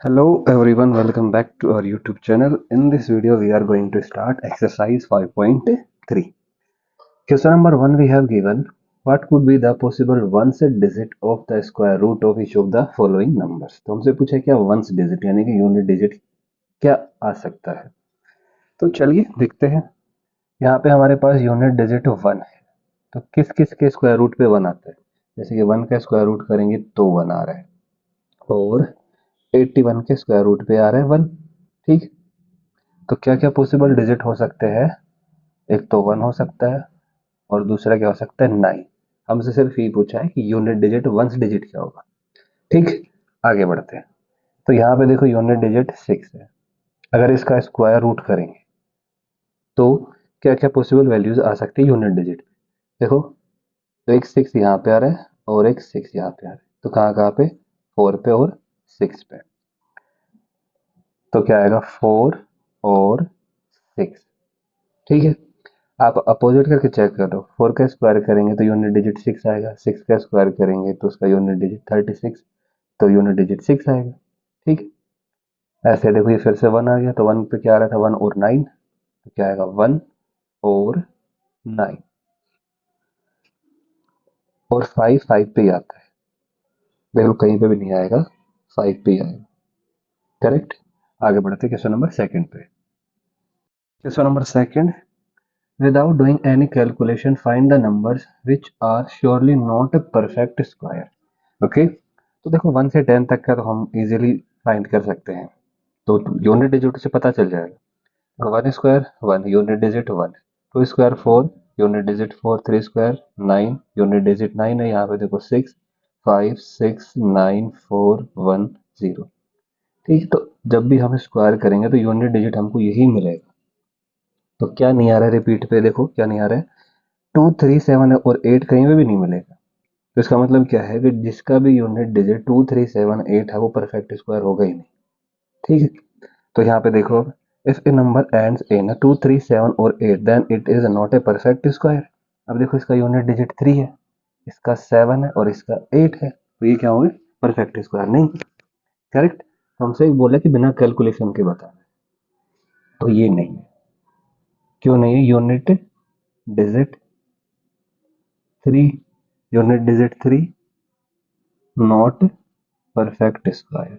Hello everyone, welcome back to our YouTube channel. In this video, we are going to start exercise 5.3. Question number 1 we have given, what could be the possible ones digit of the square root of each of the following numbers? तो हमसे पूछा क्या ones digit यानी कि unit digit क्या आ सकता है। तो चलिए देखते हैं। यहाँ पे हमारे पास यूनिट डिजिट 1 है, तो किस किस के स्क्वायर रूट पे 1 आता है। जैसे कि 1 का स्क्वायर रूट करेंगे तो 1 आ रहा है, और 81 के स्क्वायर रूट पे आ रहा है 1। ठीक, तो क्या क्या पॉसिबल डिजिट हो सकते हैं। एक तो 1 हो सकता है, और दूसरा क्या हो सकता है 9। हमसे सिर्फ ये पूछा है कि यूनिट डिजिट वंस डिजिट क्या होगा। ठीक, आगे बढ़ते हैं। तो यहाँ पे देखो यूनिट डिजिट 6 है, अगर इसका स्क्वायर रूट करेंगे तो क्या क्या पॉसिबल वैल्यूज आ सकती है यूनिट डिजिट। देखो, तो एक 6 यहाँ पे आ रहा है और एक 6 यहाँ पे आ रहा है, तो कहाँ कहाँ पे, 4 पे और 6 पे। तो क्या आएगा 4 और 6। ठीक है, आप अपोजिट करके चेक करो। 4 का स्क्वायर करेंगे तो यूनिट डिजिट 6 आएगा, 6 का स्क्वायर करेंगे तो उसका यूनिट डिजिट 36, तो यूनिट डिजिट 6 आएगा। ठीक, ऐसे देखो ये फिर से 1 आ गया, तो 1 पे क्या आ रहा था 1 और 9, तो क्या आएगा 1 और 9। और 5 5 पे ही आता है, देखो कहीं पे भी नहीं आएगा, 5 पे ही आएगा। करेक्ट, आगे बढ़ते क्वेश्चन नंबर सेकंड पे। Question number second, without doing any calculation find the numbers which are surely not a perfect square. Okay, तो देखो 1 से 10 तक का तो हम इजीली फाइंड कर सकते हैं, तो यूनिट डिजिट से पता चल जाएगा। 1 square 1, unit digit 1, 2 square 4, unit digit 4, 3 square 9, unit digit 9 है। यहाँ पे देखो 6 5 6 9 4 1 0। ठीक, तो जब भी हम स्क्वायर करेंगे तो यूनिट डिजिट हमको यही मिलेगा। तो क्या नहीं आ रहा है, रिपीट पे देखो क्या नहीं आ रहा है, 2 3 7 और 8 कहीं पे भी नहीं मिलेगा। तो इसका मतलब क्या है कि जिसका भी यूनिट डिजिट 2 3 7 8 है वो परफेक्ट स्क्वायर होगा ही नहीं। ठीक है, तो यहाँ पे देखो, if a number ends in 2 3 7 और 8 then it is not a perfect square. अब देखो इसका यूनिट डिजिट 3 है, इसका 7 है और इसका 8 है, तो ये क्या होंगे, परफेक्ट स्क्वायर नहीं। करेक्ट, तो हमसे बोला कि बिना कैलकुलेशन के बताना, तो ये नहीं है। क्यों नहीं है, unit digit 3, unit digit 3 not perfect square,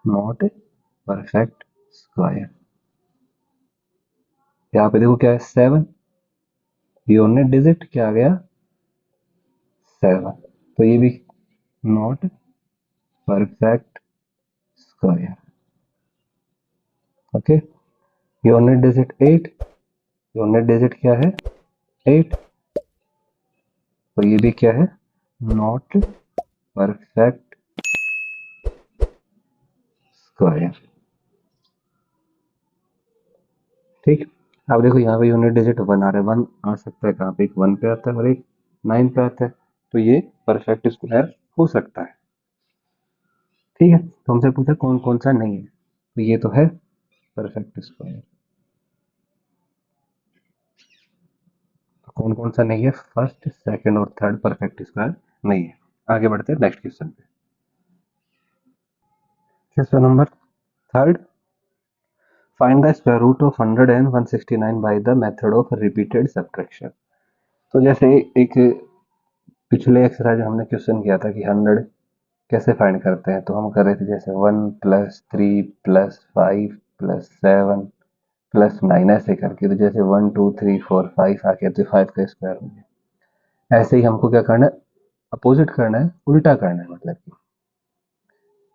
not perfect square. यहाँ पे देखो क्या है 7, यूनिट डिजिट क्या आ गया 7, तो ये भी not perfect square. Okay, unit digit 8, unit digit क्या है 8, तो ये भी क्या है, नॉट परफेक्ट स्क्वायर। ठीक, अब देखो यहाँ पे यूनिट डिजिट 1 आ रहा है, 1 आ सकता है कहाँ पे, एक 1 पे आता है और एक 9 पे आता है, तो ये परफेक्ट स्क्वायर हो सकता है। ठीक है, तो हमसे पूछा कौन कौन सा नहीं है, तो ये तो है परफेक्ट स्क्वायर। तो कौन कौन सा नहीं है, फर्स्ट सेकंड और थर्ड परफेक्ट स्क्वायर नहीं है। आगे बढ़ते हैं नेक्स्ट क्वेश्चन पे। Question number third, find the square root of 100 and 169 by the method of repeated subtraction. तो जैसे एक पिछले एक्सरसाइज में हमने क्वेश्चन किया था कि 100 कैसे फाइंड करते हैं, तो हम कर रहे थे जैसे 1 प्लस 3 प्लस 5 प्लस 7 प्लस 9 ऐसे करके, तो जैसे 1 2 3 4 5 आके तो 5 का स्क्वायर हो गया। ऐसे ही हमको क्या करना है, अपोजिट करना है, उल्टा करना है, मतलब कि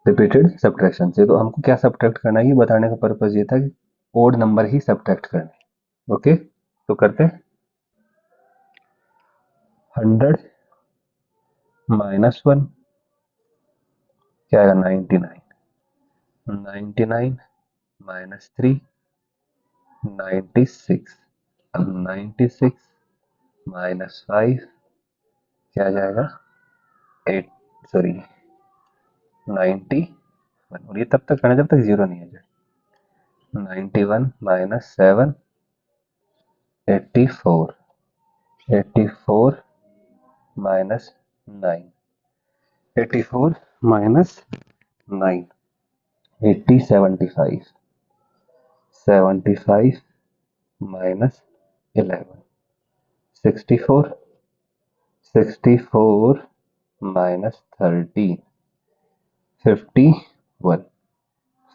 रिपीटेड सब्ट्रैक्शन से। तो हमको क्या सब्ट्रैक्ट करना है ये बताने का पर्पज ये था कि ओड नंबर ही सब्ट्रैक्ट करना है। ओके, तो करते हैं। 100 माइनस 1 क्या आएगा 99, 99 माइनस 3 96, अब 96 माइनस 5 क्या आ जाएगा 8, सॉरी 91, और ये तब तक करना जब तक जीरो नहीं आ जाए। 91 minus 7 84, 84 minus 9, 84 minus 9, 80 75, 75 minus 11, 64, 64 minus 13, 51,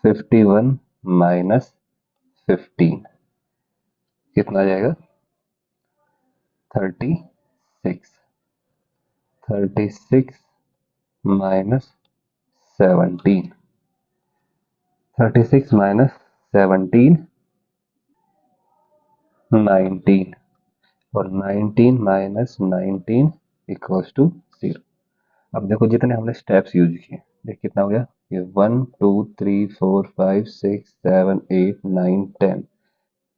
51 minus 15 कितना आ जाएगा? 36, 36 minus 17, 36 minus 17 19 और 19 माइनस 19 इक्वल्स टू 0। अब देखो जितने हमने स्टेप्स यूज किए, देख कितना हो गया, ये 1 2 3 4 5 6 7 8 9 10।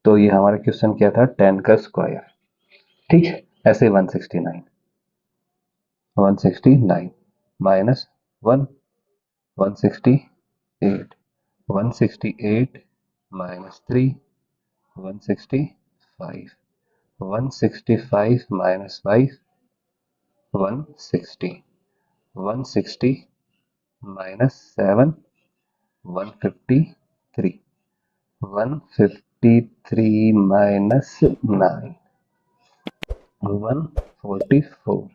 तो ये हमारा क्वेश्चन क्या था, 10 का स्क्वायर। ठीक है, ऐसे 169, 169 minus 1, 168, 168 minus 3, 165, 165 minus 5, 160, 160 minus 7, 153, 153 minus 9, 144,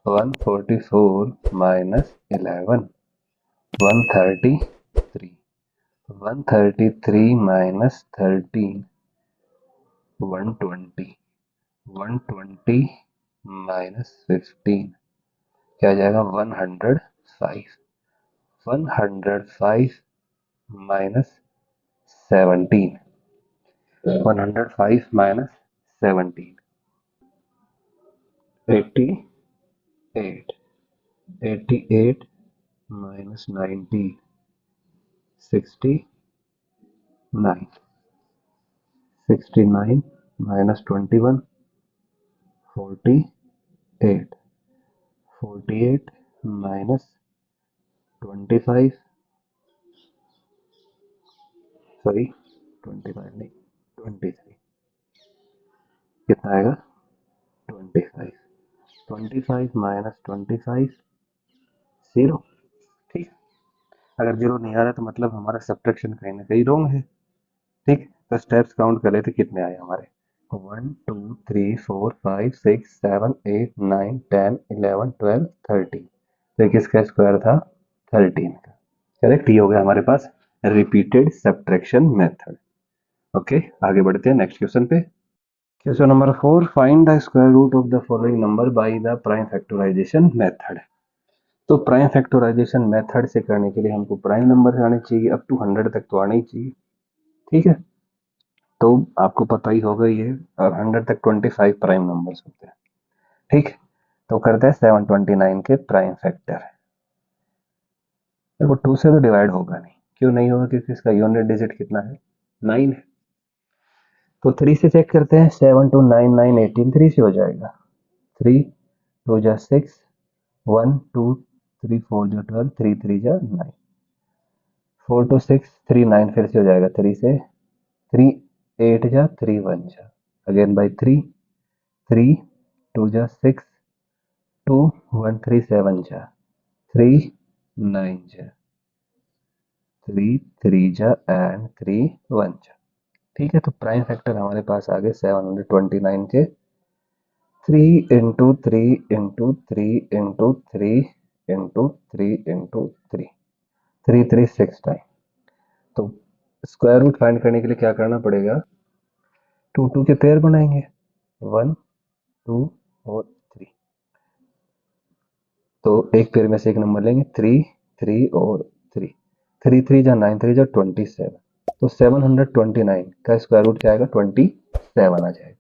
144 minus 11, 133, 133 minus 13, 120, 120 minus 15 क्या आ जाएगा, 105, 105 minus 17, 105 minus 17, 88, 88 minus 19, 69, 69 minus 21, 48, 48 minus 25, sorry 25 नहीं 23 कितना आएगा, 25, 25 माइनस 25 0। ठीक, अगर जीरो नहीं आ रहा तो मतलब हमारा सब्ट्रैक्शन कहीं ना कहीं रॉन्ग है। ठीक, तो स्टेप्स काउंट कर लेते कितने आए हमारे, 1 2 3 4 5 6 7 8 9 10 11 12 13। तो किसका स्क्वायर था, 13 का। करेक्ट, ये हो गया हमारे पास रिपीटेड सब्ट्रैक्शन मेथड। ओके, आगे बढ़ते हैं नेक्स्ट क्वेश्चन पे। Question number 4, find the square root of the following number by the prime factorisation method. तो प्राइम फैक्टराइजेशन मेथड से करने के लिए हमको प्राइम नंबर आने चाहिए, अप टू 100 तक तो आने ही चाहिए। ठीक है, तो आपको पता ही होगा ये, और 100 तक 25 प्राइम नंबर्स होते हैं। ठीक, तो करते हैं 729 के प्राइम फैक्टर। देखो 2 से तो डिवाइड होगा नहीं, क्यों नहीं होगा, क्योंकि इसका यूनिट डिजिट कितना है, 9 है। तो 3 से चेक करते हैं, 7 2 9 9 18, 3 से हो जाएगा, 3 2 जा 6, 1 2 3 4 जा 12, 3 3 जा 9, 4 2 6 3 9 फिर से हो जाएगा, 3 से 3 8 जा 3 1 जा अगेन बाई 3, 3 2 जा 6, 2 1 3 7 जा 3 9 जा 3 3 जा एंड 3 1 जा। ठीक है, तो प्राइम फैक्टर हमारे पास आ गए 729 के 3 into 3 into 3 into 3 into 3 into 3, 3 3 6 time. तो स्क्वायर रूट फाइंड करने के लिए क्या करना पड़ेगा, 2 2 के पेयर बनाएंगे, 1 2 और 3। तो एक पेयर में से एक नंबर लेंगे, 3 3 और 3, 3 3 जा 9 3 जा 27। तो 729 का स्क्वायर रूट क्या आएगा, 27 आ जाएगा।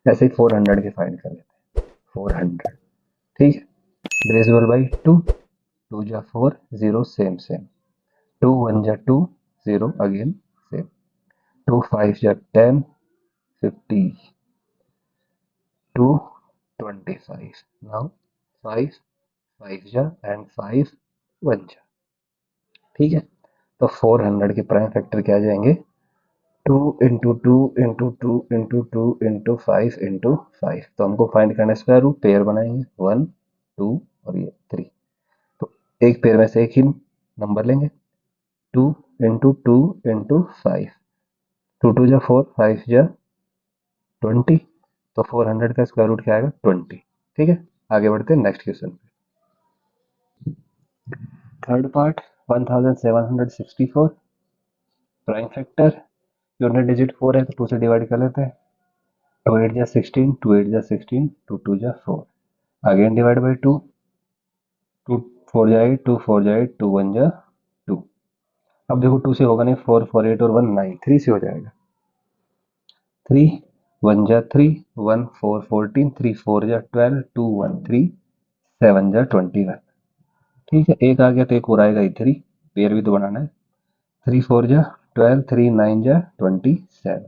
ऐसे ही 400 के फाइंड कर लेते हैं, 400। ठीक है, डिविजिबल बाई 2, 2 जा 4 0 सेम सेम, 2 1 जा 2 0 अगेन सेम, 2 5 जा 10 50, 2 25, नाउ 5 5 जा एंड 5 1 जा। ठीक है, तो 400 के प्राइम फैक्टर क्या आ जाएंगे, 2 into 2 into 2 into 2 into 5 into 5। तो हमको फाइंड करना है स्क्वायर रूट, पेयर बनाएंगे 1 2 और ये 3। तो एक पेयर में से एक ही नंबर लेंगे, 2 इंटू 2 इंटू 5, 2 जा 4, 5 जा 20, तो 400 का स्क्वायर रूट क्या आएगा 20। ठीक है, आगे बढ़ते हैं नेक्स्ट क्वेश्चन पे। Third part 1764, prime factor, unit digit 4 है तो 2 से डिवाइड कर लेते हैं। 2 8 जा 16, 2 8 जा 16, 2 2 जा 4, अगेन डिवाइड बाई 2, 2 4 जा 8, 2 4 जा 8, 2 1 जा 2। अब देखो 2 से होगा नहीं, 4 4 8 और 1 9, 3 से हो जाएगा। 3 1 जा 3, 1 4 14, 3 4 जा 12, 2 1 3, 7 जा 21। ठीक है, एक आ गया तो एक और आएगा ही 3, पेयर भी तो बनाना है। 3 4 जा 12, 3 9 जा 27,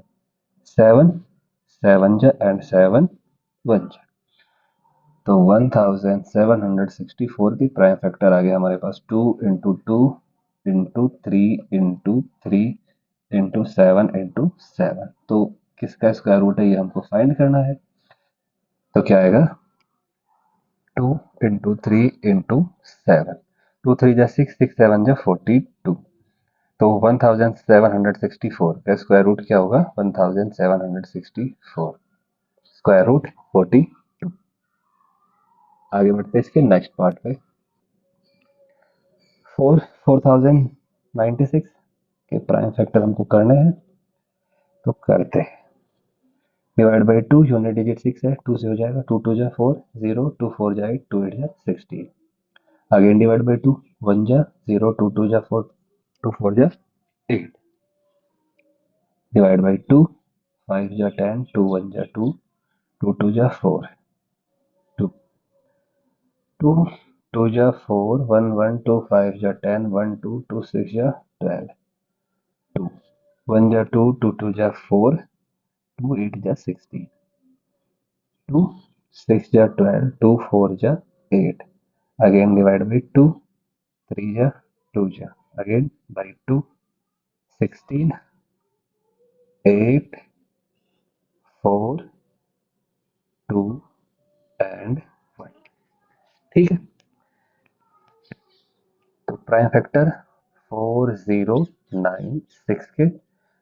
7 7 जा एंड 7 1 जा। तो 1764 की प्राइम फैक्टर आ गया हमारे पास 2 into 2 into 3 into 3 into 7 into 7। तो किसका स्क्वायर रूट है ये हमको फाइंड करना है। तो क्या आएगा 2 इंटू 3 इंटू 7, 2 3 जा 6, 6 7 जा 42। तो 1764 का स्क्वायर रूट क्या होगा 1764 स्क्वायर रूट 42। आगे बढ़ते हैं इसके नेक्स्ट पार्ट पे। 4096 के प्राइम फैक्टर हमको करने हैं, तो करते हैं। डिवाइड बाई 2, यूनिट डिजिट 6 है, 2 से हो जाएगा, 2 2 जा 4, 0 2 4 जा 8, 2 8 जा 16, अगेन डिवाइड बाई 2, 1 जा 0, 2 2 जा 4, 2 4 जा 8, डिवाइड बाई 2, 5 जा 10, 2 1 जा 2, 2 2 जा 4, 2 2 2 जा 4, 1 1 2, 5 जा 10, 1 2 2 6 जा 12, 2 1 जा 2, 2 2 जा 4, 2 8 जा 16, 2 6 जा 12, 2 4 जा 8, अगेन डिवाइड बाई 2, 3 जा 2 जा, अगेन बाई 2, 16, 8 4 2 एंड 1। ठीक है, तो प्राइम फैक्टर 4096 के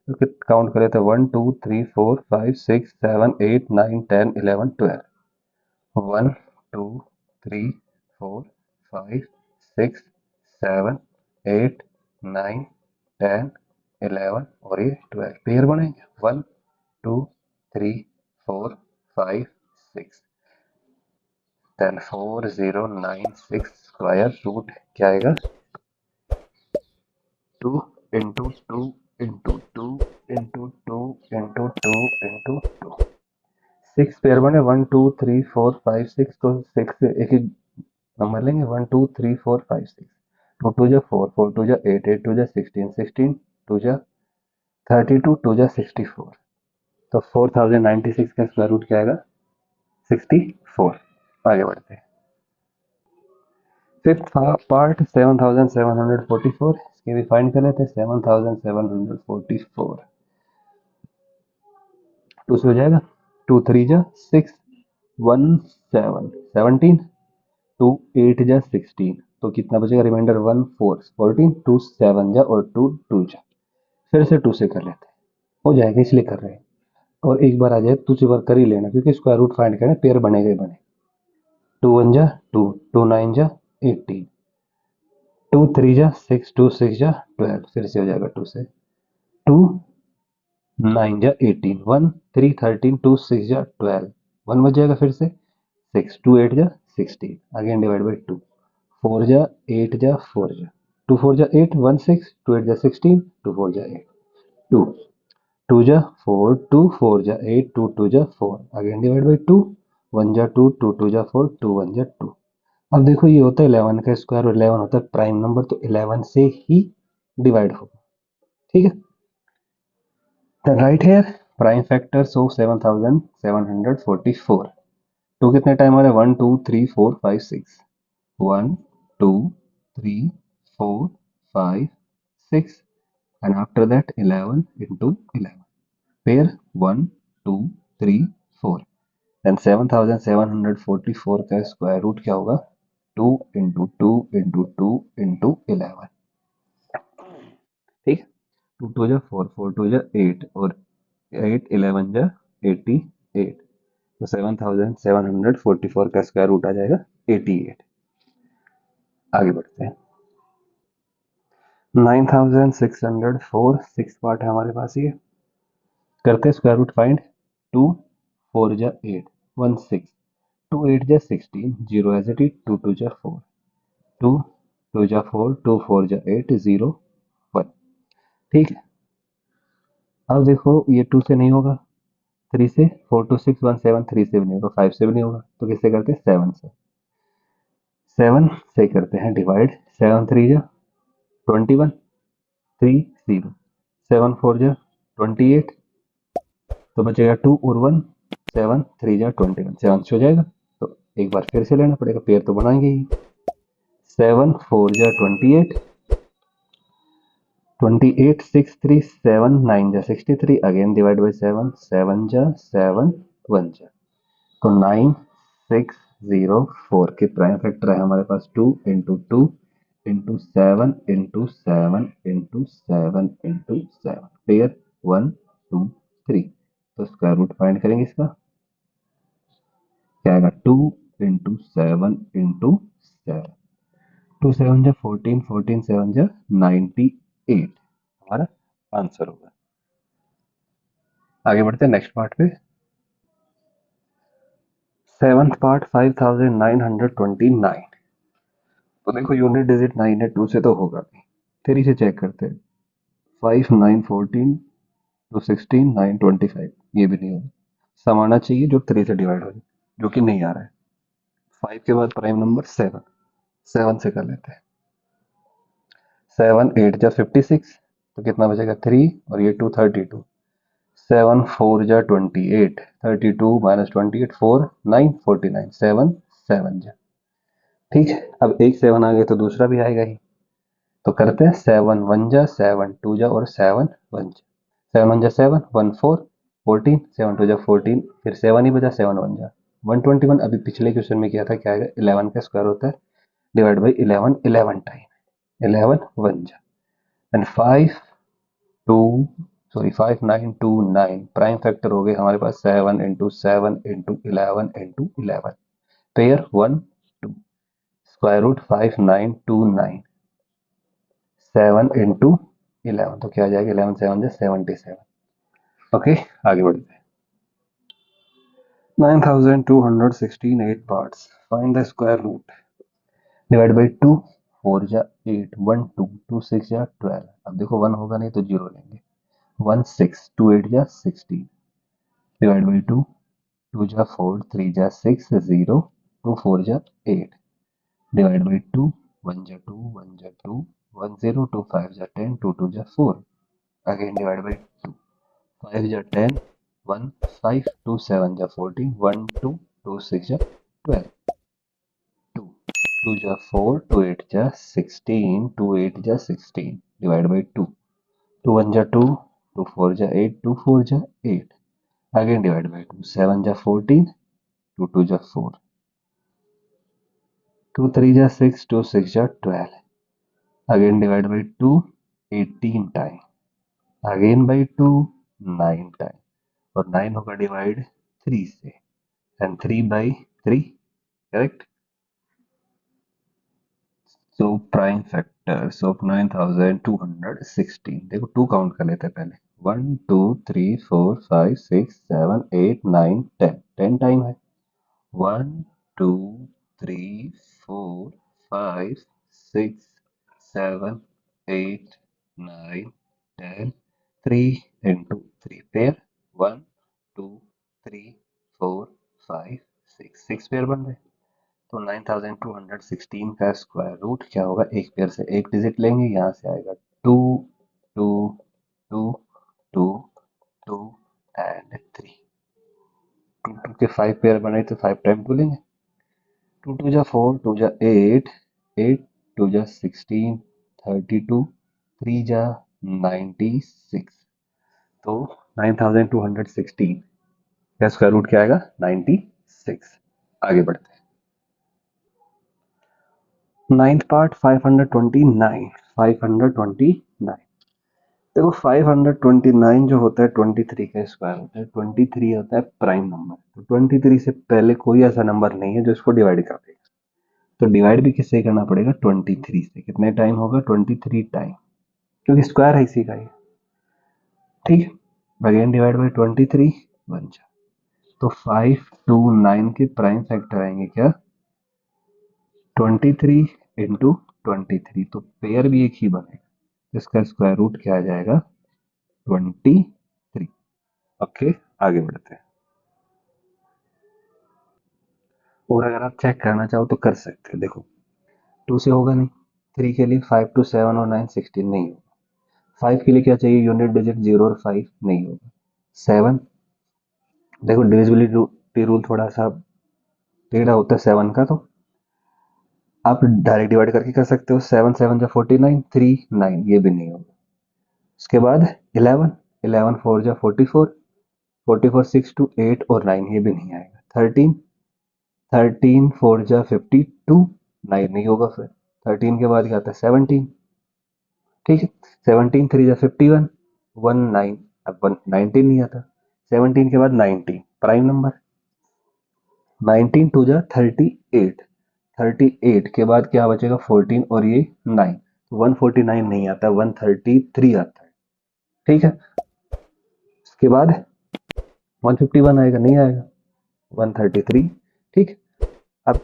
तो काउंट करें तो 1 2 3 4 5 6 7 8 9 10 11 12, 1 2 3 4 5 6 7 8 9 10 11 और ये 12 पेयर बनेंगे 1 2 3 4 5 6, देन 4096 स्क्वायर रूट क्या आएगा 2 into 2 into 2 into 2 into 2 into 2, 6 pair बने 1 2 3 4 5 6, तो 6 एक ही नंबर लेंगे 1 2 3 4 5 6, 2 2 जा 4, 4 2 जा 8, 8 2 जा 16, 16 2 जा 32, 2 जा 64। तो 4096 का स्क्वायर रूट क्या आएगा 64। आगे बढ़ते हैं। फिफ्थ पार्ट 7744, इसके भी फाइंड कर लेते हैं। 7744 2 से हो जाएगा, 2 3 जा 6, 1 7 17, 2 8 जा 16, तो कितना बचेगा रिमाइंडर 1 4 14, 2 7 जा और 2 2 जा। फिर से 2 से कर लेते हैं, हो जाएगा इसलिए कर रहे हैं। और एक बार आ जाए तो 2 से बार कर ही लेना, क्योंकि स्क्वायर रूट फाइंड करना, पेयर बनेगा ही बने। 2 1 जा 2, 2 9 जा 18, 2 3 जा 6, 2 6 जा 12, फिर से हो जाएगा 2 से, 2 9 जा 18, 1 3 13, 2 6 जा 12, 1 बच जाएगा फिर से, 6 2 8 जा 16, अगेन डिवाइड बाई 2, 4 जा 8 जा 4 जा, 2 4 जा 8, 1 6, 2 8 जा 16, 2 4 जा 8, 2 2 जा 4, 2 4 जा 8, 2 2 जा 4, अगेन डिवाइड बाई 2, 1 जा 2, 2 2 जा 4, 2 1 जा 2। अब देखो ये होता है 11 का स्क्वायर और 11 होता है प्राइम नंबर, तो 11 से ही डिवाइड होगा। ठीक है, the right here prime factors of 7744, two कितने टाइम आ रहा है 1 2 3 4 5 6, 1 2 3 4 5 6 and after that 11 into 11, pair 1 2 3 4, then 7744 का स्क्वायर रूट क्या होगा 2 into 2 into 2 into 11। ठीक है, 2 2 जा 4, 4 2 जा 8 और 8 11 जा 88, तो 7744 का स्क्वायर रूट आ जाएगा 88। आगे बढ़ते हैं। 9604 सिक्स पार्ट है हमारे पास ये। करते हैं स्क्वायर रूट फाइंड। 2 4 जा 8 1 6, 2 8 जा 16 0 एज इट इज, 2 2 जा 4, 2 2 जा 4, 2 4 जा 8 0 1। ठीक है, अब देखो ये 2 से नहीं होगा, 3 से, 4 2 6 1 7, 3 से भी नहीं होगा, 5 से भी नहीं होगा, तो किससे करते हैं 7 से। 7 से करते हैं डिवाइड, 7 3 जा 21, 3 0, 7 4 जा 28, तो बचेगा 2 और 1, 7 3 जा 21, 7 से हो जाएगा। तो एक बार फिर से लेना पड़ेगा, पेयर तो बनाएंगे ही। 7 4 जा 28, 28 6 3 7 9 जा 63, अगेन डिवाइड बाई 7, 7 जा 7 1 जा, तो 9 6 0 4 के प्राइम फैक्टर है हमारे पास 2 into 2 into 7 into 7 into 7 into 7, pair 1 2 3। तो स्क्वायर रूट फाइंड करेंगे इसका, क्या आएगा 2 इंटू 7 इंटू 7, 2 7 जा 14, 14 7 जा 98 हमारा आंसर होगा। आगे बढ़ते हैं नेक्स्ट पार्ट पे। Seventh part 5929। तो देखो यूनिट डिजिट 9 है, 2 से तो होगा नहीं, 3 से चेक करते हैं। 5 9 14 टू 16 9 25, ये भी नहीं होगा। सम आना चाहिए जो 3 से डिवाइड हो जाए, जो कि नहीं आ रहा है। 5 के बाद प्राइम नंबर 7, 7 से कर लेते हैं। 7 8 जा 56, तो कितना बचेगा 3 और ये 2 32, 7 4 जा 28, 32 माइनस 28 4 9 49, 7 7 जा। ठीक है, अब एक 7 आ गए तो दूसरा भी आएगा ही, तो करते हैं 7 1 जा 7 2 जा और 7 1 जा। 7 1 जा 7 1 4 14, 7 2 जा 14, फिर 7 ही बचा, 7 1 जा 121। अभी पिछले क्वेश्चन में किया था, क्या आएगा 11 का स्क्वायर होता है डिवाइड बाई 11, 11 टाइम 11 1 जा, एंड 5 2 सॉरी 5 9 2 9 प्राइम फैक्टर हो गए हमारे पास 7 into 7 into 11 into 11, pair 1 2, square root 5 9 2 9, 7 into 11, तो क्या आ जाएगा 11 7 जा 77। ओके, आगे बढ़ते हैं। 9216 8 parts, find the square root, divide by 2, 4 जा 8 1 2 2 6 जा 12। अब देखो 1 होगा नहीं तो 0 लेंगे, 1 6 2 8 जा 16, डिवाइड बाई 2, 2 जा 4 3 जा 6 0 2 4 जा 8, डिवाइड बाई 2, 1 जा 2 1 जा 2 1 0 2 5 जा 10 2 2 जा 4, अगेन डिवाइड बाई 2, 5 जा 10 1 5 2 7 जा 14 1 2 2 6 जा 12, 2 2 जा 4 2 8 जा 16 2 8 जा 16, डिवाइड बाई 2, 2 1 जा 2 2 4 जा 8 2 4 जा 8, अगेन डिवाइड बाई 2, 7 जा 14 2 2 जा 4, 2 3 जा 6 2 6 जा 12, again divide by 2 18 time, again by 2 9 time, और 9 होगा डिवाइड 3 से, and 3 by 3, correct. So prime factors of 9216, देखो 2 काउंट कर लेते हैं पहले, 1 2 3 4 5 6 7 8 9 10, 10 टाइम है, 1 2 3 4 5 6 7 8 9 10, 3 इंटू 3 पेयर, 1 2 3 4 5 6, 6 पेयर बन रहे। तो 9216 का स्क्वायर रूट क्या होगा, एक पेयर से एक डिजिट लेंगे, यहाँ से आएगा 2 2 2 2 2 एंड 3, 2 2 के 5 पेयर बने तो 5 टाइम 2 लेंगे, 2 2 जा 4 2 जा 8 8 2 जा 16 32 3 जा 96, तो 9216 का स्क्वायर रूट क्या आएगा 96। आगे बढ़ते हैं। Ninth part 529, 529। देखो 529 जो होता है 23 का स्क्वायर होता है, 23 होता है प्राइम नंबर। तो 23 से पहले कोई ऐसा नंबर नहीं है जो इसको डिवाइड कर देगा। तो डिवाइड भी किससे करना पड़ेगा? 23 से। कितने टाइम होगा? 23 टाइम, क्योंकि स्क्वायर है इसी का ये। ठीक है, अगेन डिवाइड बाई 23 बन जाए। तो 529 के प्राइम फैक्टर आएंगे क्या? 23 इंटू 23। तो पेयर भी एक ही बनेगा, इसका स्क्वायर रूट क्या आ जाएगा? 23। ओके, आगे बढ़ते हैं। और अगर आप चेक करना चाहो तो कर सकते हो। देखो 2 से होगा नहीं, 3 के लिए 5 2 7 और 9 16 नहीं होगा। 5 के लिए क्या चाहिए? यूनिट डिजिट 0 और 5 नहीं होगा। 7, देखो डिविजिबिलिटी रूल थोड़ा सा टेढ़ा होता है 7 का, तो आप डायरेक्ट डिवाइड करके कर सकते हो। 7 7 जा 49, 3 9, ये भी नहीं होगा। उसके बाद 11, 11 4 जा 44, 44 6 2 8 और 9, ये भी नहीं आएगा। 13, 13 4 जा 52, 9 नहीं होगा। फिर 13 के बाद क्या आता है? 17। ठीक है, 17 3 जा 51, 1 9, अब 19 नहीं आता। 17 के बाद 19 प्राइम नंबर, 19 2 जा 38, 38 के बाद क्या बचेगा? 14 और ये 9, 149 नहीं आता, 133 आता है। ठीक है, उसके बाद 151 आएगा? नहीं आएगा, 133। ठीक, अब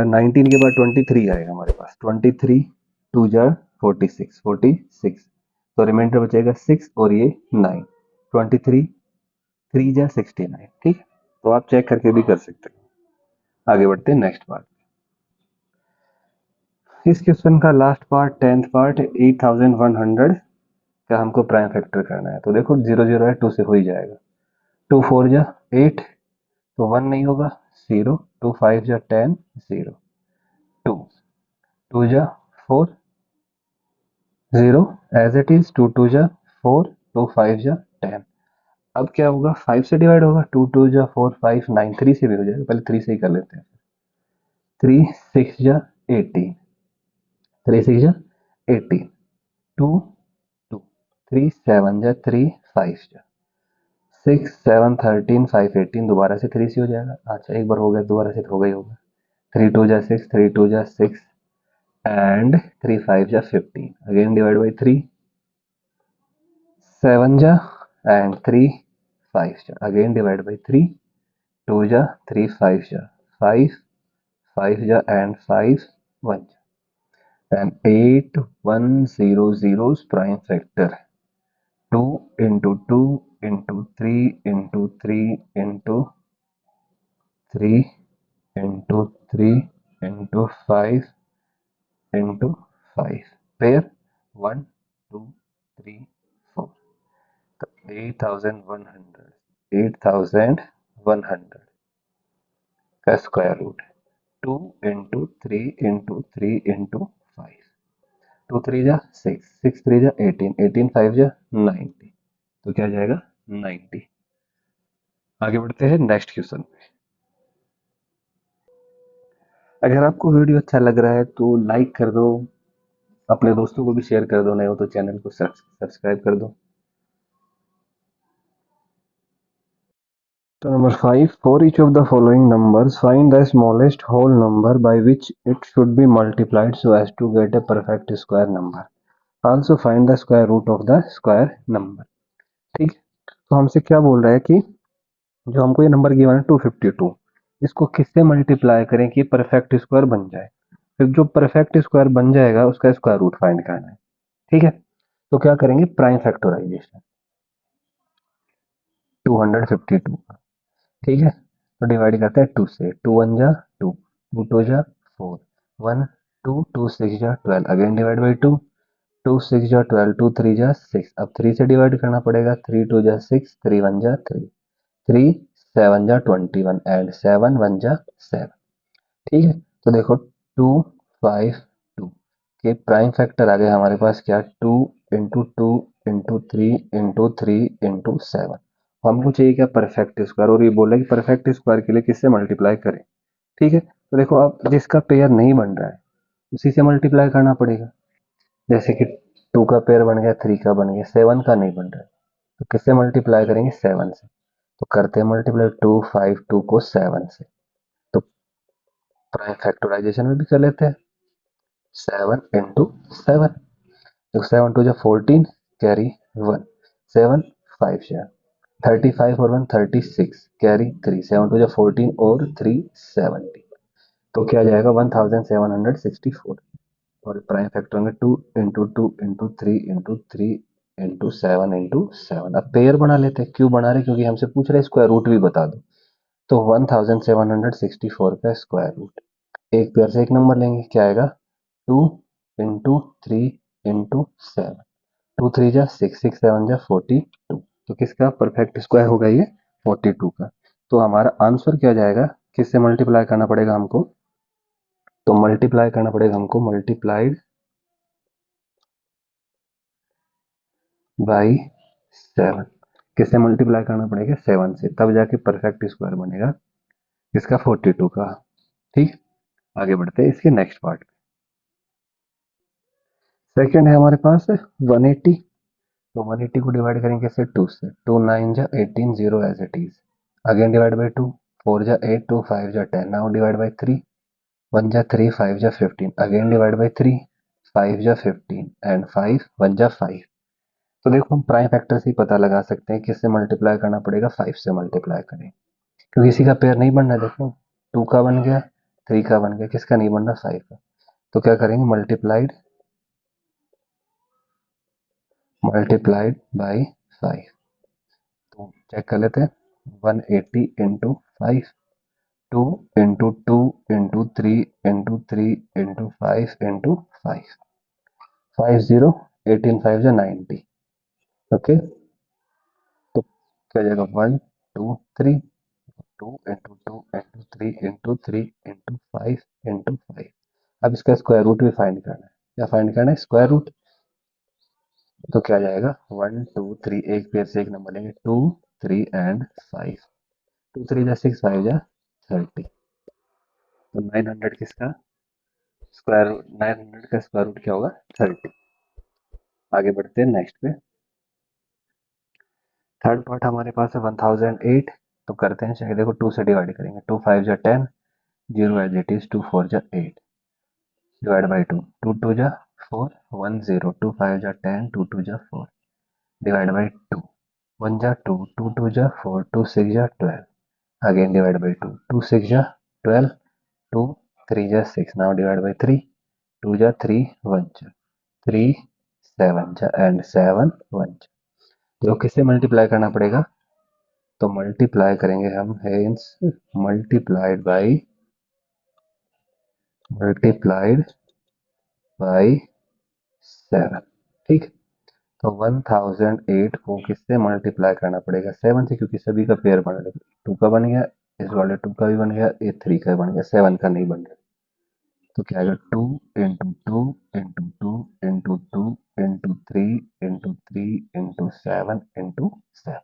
19 के बाद 23 आएगा हमारे पास। 23 2 जा 46, 46, तो रिमाइंडर बचेगा 6 और ये 9, 23 3 जा 69। ठीक, तो आप चेक करके भी कर सकते हो। आगे बढ़ते हैं नेक्स्ट पार्ट। इस क्वेश्चन का लास्ट पार्ट 10th पार्ट 8100 का हमको प्राइम फैक्टर करना है। तो देखो 0 0 है, 2 से हो ही जाएगा। 2 4 जा 8, तो 1 नहीं होगा, 0। 2 5 जा 10, 0। 2 2 जा 4, 0 एज इट इज। 2 2 जा 4, 2 5 जा 10। अब क्या होगा? 5 से डिवाइड होगा। 2 2 जा 4 5 9, 3 से भी हो जाएगा, पहले 3 से ही कर लेते हैं। 3 6 जा 18, 3 6 जा 18, 2 2, 3 7 जा 3 5 जा 6 7 13 5 18, दोबारा से 3 से हो जाएगा। अच्छा, एक बार हो गया, दोबारा से तो होगा ही होगा। 3 2 जा 6, 3 2 जा 6 एंड 3 5 जा 15, अगेन डिवाइड बाई 3, 7 जा एंड 3 5 जा, अगेन डिवाइड बाई 3, 2 जा 3 5 जा 5 5 जा एंड 5 1 जा, and 8 1 0 0's prime factor 2 into 2 into 3 into 3 into 3 into 3 into 5 into 5 pair 1 2 3 4, तो 8100 का स्क्वायर रूट है 2 into 3 into 3 into 5, 2 3 जा 6, 6 3 जा 18, 18 5 जा 90, तो क्या जाएगा? 90। आगे बढ़ते हैं नेक्स्ट क्वेश्चन पे। अगर आपको वीडियो अच्छा लग रहा है तो लाइक कर दो, अपने दोस्तों को भी शेयर कर दो, नए हो तो चैनल को सब्सक्राइब कर दो। तो number 5, for each of the following numbers find the smallest whole number by which it should be multiplied so as to get a perfect square number. Also find the square root of the square number. ठीक, तो हमसे क्या बोल रहा है कि जो हमको ये नंबर गिवन है 252, इसको किससे मल्टीप्लाई करें कि परफेक्ट स्क्वायर बन जाए। फिर जो परफेक्ट स्क्वायर बन जाएगा उसका स्क्वायर रूट फाइंड करना है। ठीक है, तो क्या करेंगे? प्राइम फैक्टराइजेशन 252 का। ठीक है, तो डिवाइड करते हैं 2 से। 2 1 जा 2, 2 2 जा 4, 1 2, 2 6 जा 12, अगेन डिवाइड बाई 2, 2 6 जा 12, 2 3 जा 6, अब 3 से डिवाइड करना पड़ेगा। 3 2 जा 6, 3 1 जा 3, 3 7 जा 21 एंड 7 1 जा 7। ठीक है, तो देखो 2 5 2 के प्राइम फैक्टर आ गए हमारे पास क्या? 2 इंटू 2 इंटू 3 इंटू 3 इंटू 7। हमको चाहिए क्या? परफेक्ट स्क्वायर, और ये बोला कि परफेक्ट स्क्वायर के लिए किससे मल्टीप्लाई करें। ठीक है, तो देखो अब जिसका पेयर नहीं बन रहा है उसी से मल्टीप्लाई करना पड़ेगा। जैसे कि 2 का पेयर बन गया, 3 का बन गया, 7 का नहीं बन रहा है, तो किससे मल्टीप्लाई करेंगे? 7 से। तो करते हैं मल्टीप्लाई, 2 5 2 को 7 से। तो प्राइम फैक्टराइजेशन में भी कर लेते हैं, 7 इंटू 7। तो 7 टू जो 14, कैरी 1, 7 5 से 35 और 1 36, कैरी 3, 7 टू जो 14 और 3 70। तो क्या जाएगा? 1764। और प्राइम फैक्टर में 2 into 2 into 3 into 3 into 7 into 7। अब पेयर बना लेते हैं। क्यों बना रहे? क्योंकि हमसे पूछ रहे स्क्वायर रूट भी बता दो। तो 1764 का स्क्वायर रूट, एक पेयर से एक नंबर लेंगे, क्या आएगा? 2 इंटू 3 इंटू 7, 2 3 जा 6, 6 7 जा 42। तो किसका परफेक्ट स्क्वायर होगा ये? 42 का। तो हमारा आंसर क्या जाएगा? किससे मल्टीप्लाई करना पड़ेगा हमको? तो मल्टीप्लाई करना पड़ेगा हमको, मल्टीप्लाइड बाई 7। किससे मल्टीप्लाई करना पड़ेगा? 7 से, तब जाके परफेक्ट स्क्वायर बनेगा इसका 42 का। ठीक, आगे बढ़ते हैं इसके नेक्स्ट पार्ट। सेकंड है हमारे पास 180। तो 180 को डिवाइड करेंगे कैसे? 2 से। 2 9 जा 18, 0 as it is. Again divide by 2, 4 जा 8, 2 5 जा 10। नाउ डिवाइड बाई 3, 1 जा 3, 5 जा 15। अगेन डिवाइड बाई 3, 5 जा 15 एंड 5 1 जा 5। तो देखो हम प्राइम फैक्टर से ही पता लगा सकते हैं किससे मल्टीप्लाई करना पड़ेगा? 5 से मल्टीप्लाई करें, क्योंकि इसी का पेयर नहीं बनना है। देखो 2 का बन गया, 3 का बन गया, किसका नहीं बन रहा? 5 का। तो क्या करेंगे? Multiplied by 5। तो चेक कर लेते हैं, 180 into 5, 2 into 2 into 3 into 3 into 5 into 5, 5 0, 18 5 जो 90। ओके, तो क्या जाएगा? 1 2 3, 2 into 2 into 3 into 3 into 5 into 5। अब इसका स्क्वायर रूट भी फाइंड करना है। क्या फाइंड करना है? Square root. तो क्या जाएगा? 1 2 3, एक पेयर से एक नंबर लेंगे, 2 3 एंड 5। 2 3 जा 6, 5 जा 30। तो 900 किसका स्क्वायर रूट? 900 का स्क्वायर रूट क्या होगा? 30। आगे बढ़ते हैं नेक्स्ट पे। थर्ड पार्ट हमारे पास है 1008। तो करते हैं, चाहिए देखो 2 से डिवाइड करेंगे, 2 5 जा 10, 0 एज इट इज, 2 4 जा 8, डिवाइड बाई 2, 2 2 जा 4, 1 0, 2 5 जा 10, 2 2 जा 4, डिवाइड बाई 2, 1 जा 2, 2 2 जा 4, 2 6 जा 12, अगेन डिवाइड बाई 2, 2 6 जा 12, 2 3 जा 6, नाउ डिवाइड बाई 3, 2 जा 3, 1 जा 3, 7 जा एंड 7 1 जा। तो किससे मल्टीप्लाई करना पड़ेगा? तो मल्टीप्लाई करेंगे हम, हेंस मल्टीप्लाइड बाई 7। ठीक, तो 1008 को किससे मल्टीप्लाई करना पड़ेगा? 7 से, क्योंकि सभी का पेयर बन रहा है। 2 का बन गया, इस वाले 2 का भी बन गया, ये 3 का बन गया, 7 का नहीं बन रहा। तो क्या आएगा? 2 into 2 into 2 into 2 into 3 into 3 into 7 into 7।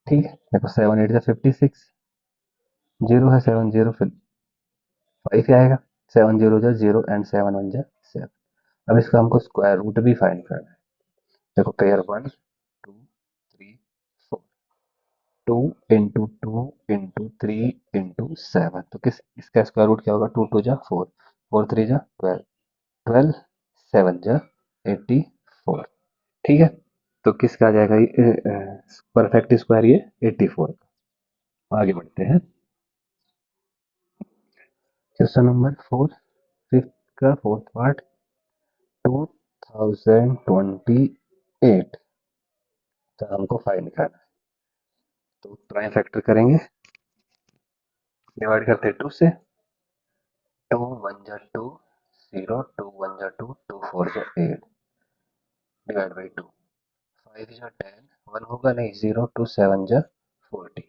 ठीक है, देखो 7 8 जा 56, जीरो है 7 0, फिर 5 आएगा, 7 0 जा 0 एंड 7 1 जा 7। अब इसका हमको स्क्वायर रूट भी फाइंड करना है। देखो पेयर 1 2 3 4, 2 इंटू 2 इंटू 3 इंटू 7। तो किस इसका स्क्वायर रूट क्या होगा? 2 2 जा 4, 4 3 जा 12, 12 7 जा 84। ठीक है, तो किसका आ जाएगा ये परफेक्ट स्क्वायर? ये 84 का। आगे बढ़ते हैं, क्वेश्चन नंबर 4, फिफ्थ का फोर्थ पार्ट। 2028 का हमको फाइंड करना है। तो प्राइम फैक्टर करेंगे, डिवाइड करते हैं 2 से, 2 1 जा 2 0, 2 1 जा 2, 2 4 जा 8, डिवाइड बाई 2, 5 जा 10, 1 होगा नहीं, 0 2 7 जा 40।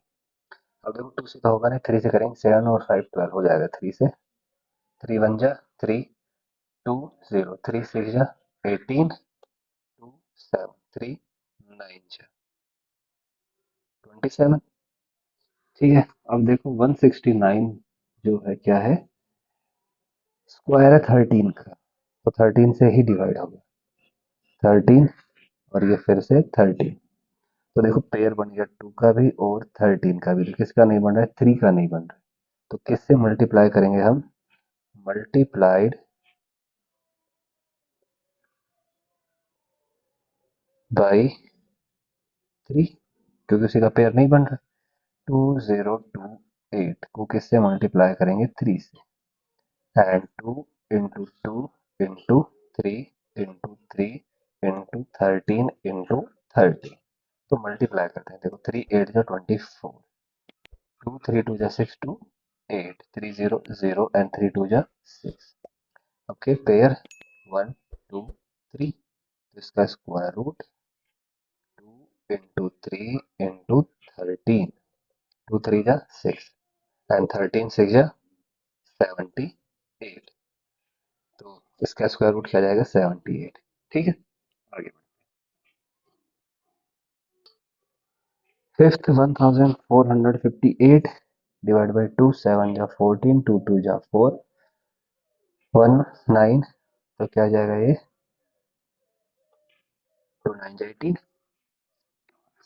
अब देखो 2 से तो होगा नहीं, 3 से करेंगे, 7 और 5 12 हो जाएगा 3 से, 3 1 जा 3, 2 0, 3 6 जा 18, 2 7 3 9 जा 27। ठीक है, अब देखो 169 जो है क्या है? स्क्वायर है 13 का, तो 13 से ही डिवाइड होगा। 13 और ये फिर से 13। तो देखो पेयर बन गया 2 का भी और 13 का भी। तो किसका नहीं बन रहा है? 3 का नहीं बन रहा है। तो किससे मल्टीप्लाई करेंगे हम? मल्टीप्लाइड बाई 3, क्योंकि उसी का पेयर नहीं बन रहा। 2028 को किससे मल्टीप्लाई करेंगे? 3 से। And 2 into 2 into 3 into 3 into 13 into 30। तो मल्टीप्लाई करते हैं। देखो 3 8 जा 24, 2 3 2 जा 6 2 8 3 0 0 एंड 3 2 जा 6। Okay, pair 1 2 3। तो इसका स्क्वायर रूट 2 इंटू 3 इंटू 13, 2 3 जा 6 एंड 13 6 जा 78। तो इसका स्क्वायर रूट क्या जाएगा? 78। ठीक है, आगे फिफ्थ 1458 डिवाइड बाई 2, 7 जा 14, 2 2 जा 4, 1 9। तो क्या जाएगा ये? 2 9 जा 18,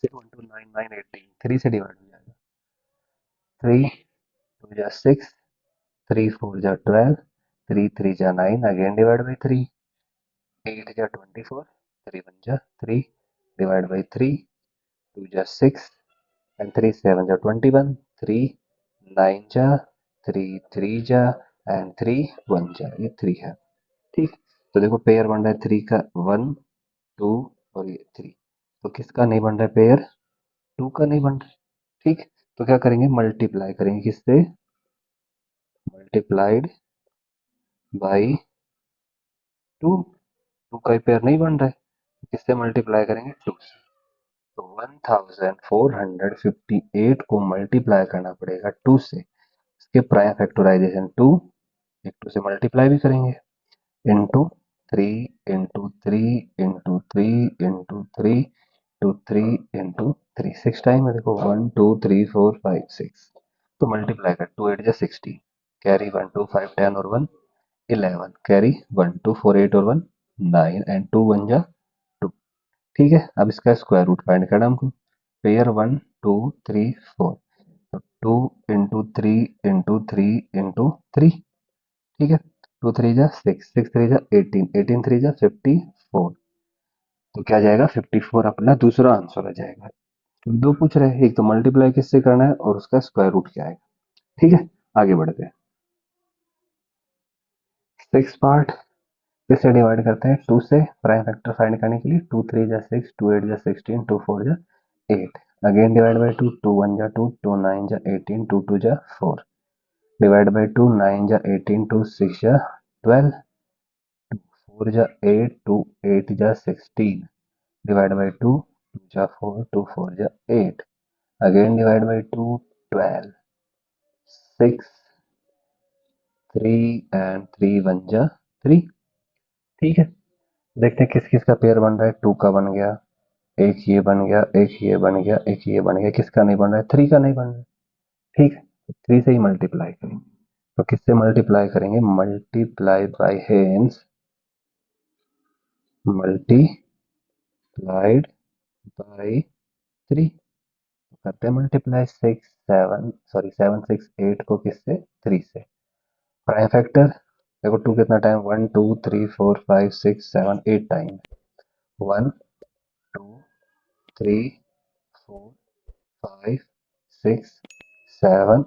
6 1 2 9 9 18, 3 से डिवाइड हो जाएगा। 3 2 जा 6, 3 4 जा 12, 3 3 जा 9, अगेन डिवाइड बाई 3, 8 जा 24, 3 1 जा 3 डिवाइड बाई 3, 2 जा 6 एंड 3 7 जा 21, 3 9 जा 3 3 जा एंड 3 1 जा, ये 3 है। ठीक, तो देखो पेयर बन रहा है 3 का, 1 2 और ये 3। तो किसका नहीं बन रहा है पेयर? 2 का नहीं बन रहा है। ठीक, तो क्या करेंगे? मल्टीप्लाई करेंगे किससे? Multiplied by 2। 2 का पेयर नहीं बन रहा है, तो किससे मल्टीप्लाई करेंगे? 2 से। तो 1458 को मल्टीप्लाई करना पड़ेगा 2 से। इसके प्राइम फैक्टराइजेशन 2, एक 2 से मल्टीप्लाई भी करेंगे, into 3 into 3 into 3 into 3 to 3 into 3, 6 time है। देखो 1 2 3 4 5 6। तो मल्टीप्लाई कर, 2 8 जा 16, कैरी 1 2 5 10 और 1 11, कैरी 1 2 4 8 और 1 9 एंड 2 1 जा 2। ठीक है, अब इसका स्क्वायर रूट फाइंड करना हमको। पेयर 1 2 3 4, तो 2 इंटू 3 इंटू 3 इंटू 3। ठीक है, 2 3 जा 6, 6 3 जा 18, 18 3 जा 54। तो क्या जाएगा? 54 अपना दूसरा आंसर आ जाएगा। तो दो पूछ रहे हैं, एक तो मल्टीप्लाई किससे करना है और उसका स्क्वायर रूट क्या आएगा। ठीक है, आगे बढ़ते हैं। 6 पार्ट किससे डिवाइड करते हैं? 2 से। प्राइम फैक्टर फाइंड करने के लिए 2 3 जा 6, 2 8 जा 16, 2 4 जा 8, अगेन डिवाइड बाई 2, 2 1 जा 2, 2 9 जा 18, 2 2 जा 4, डिवाइड बाई 2, 9 जा 18, 2 6 जा 12, 4 जा 8, 2 8 जा 16, डिवाइड बाई 2, 2 जा 4, 2 4 जा 8, अगेन डिवाइड बाई 2, 12, 6 3 एंड 3 1 जा 3। ठीक है, देखते हैं किस किस का पेयर बन रहा है। 2 का बन गया, एक ये बन गया, एक ये बन गया, एक ये बन गया। किसका नहीं बन रहा है? 3 का नहीं बन रहा है। ठीक है, 3 से ही मल्टीप्लाई करेंगे। तो किससे मल्टीप्लाई करेंगे? Multiply by hence, multiplied by 3। करते हैं मल्टीप्लाई 6 7 सॉरी 7 6 8 को किससे? 3 से। प्राइम फैक्टर देखो 2 कितना टाइम? 1 2 3 4 5 6 7 8 टाइम। 1 2 3 4 5 6 7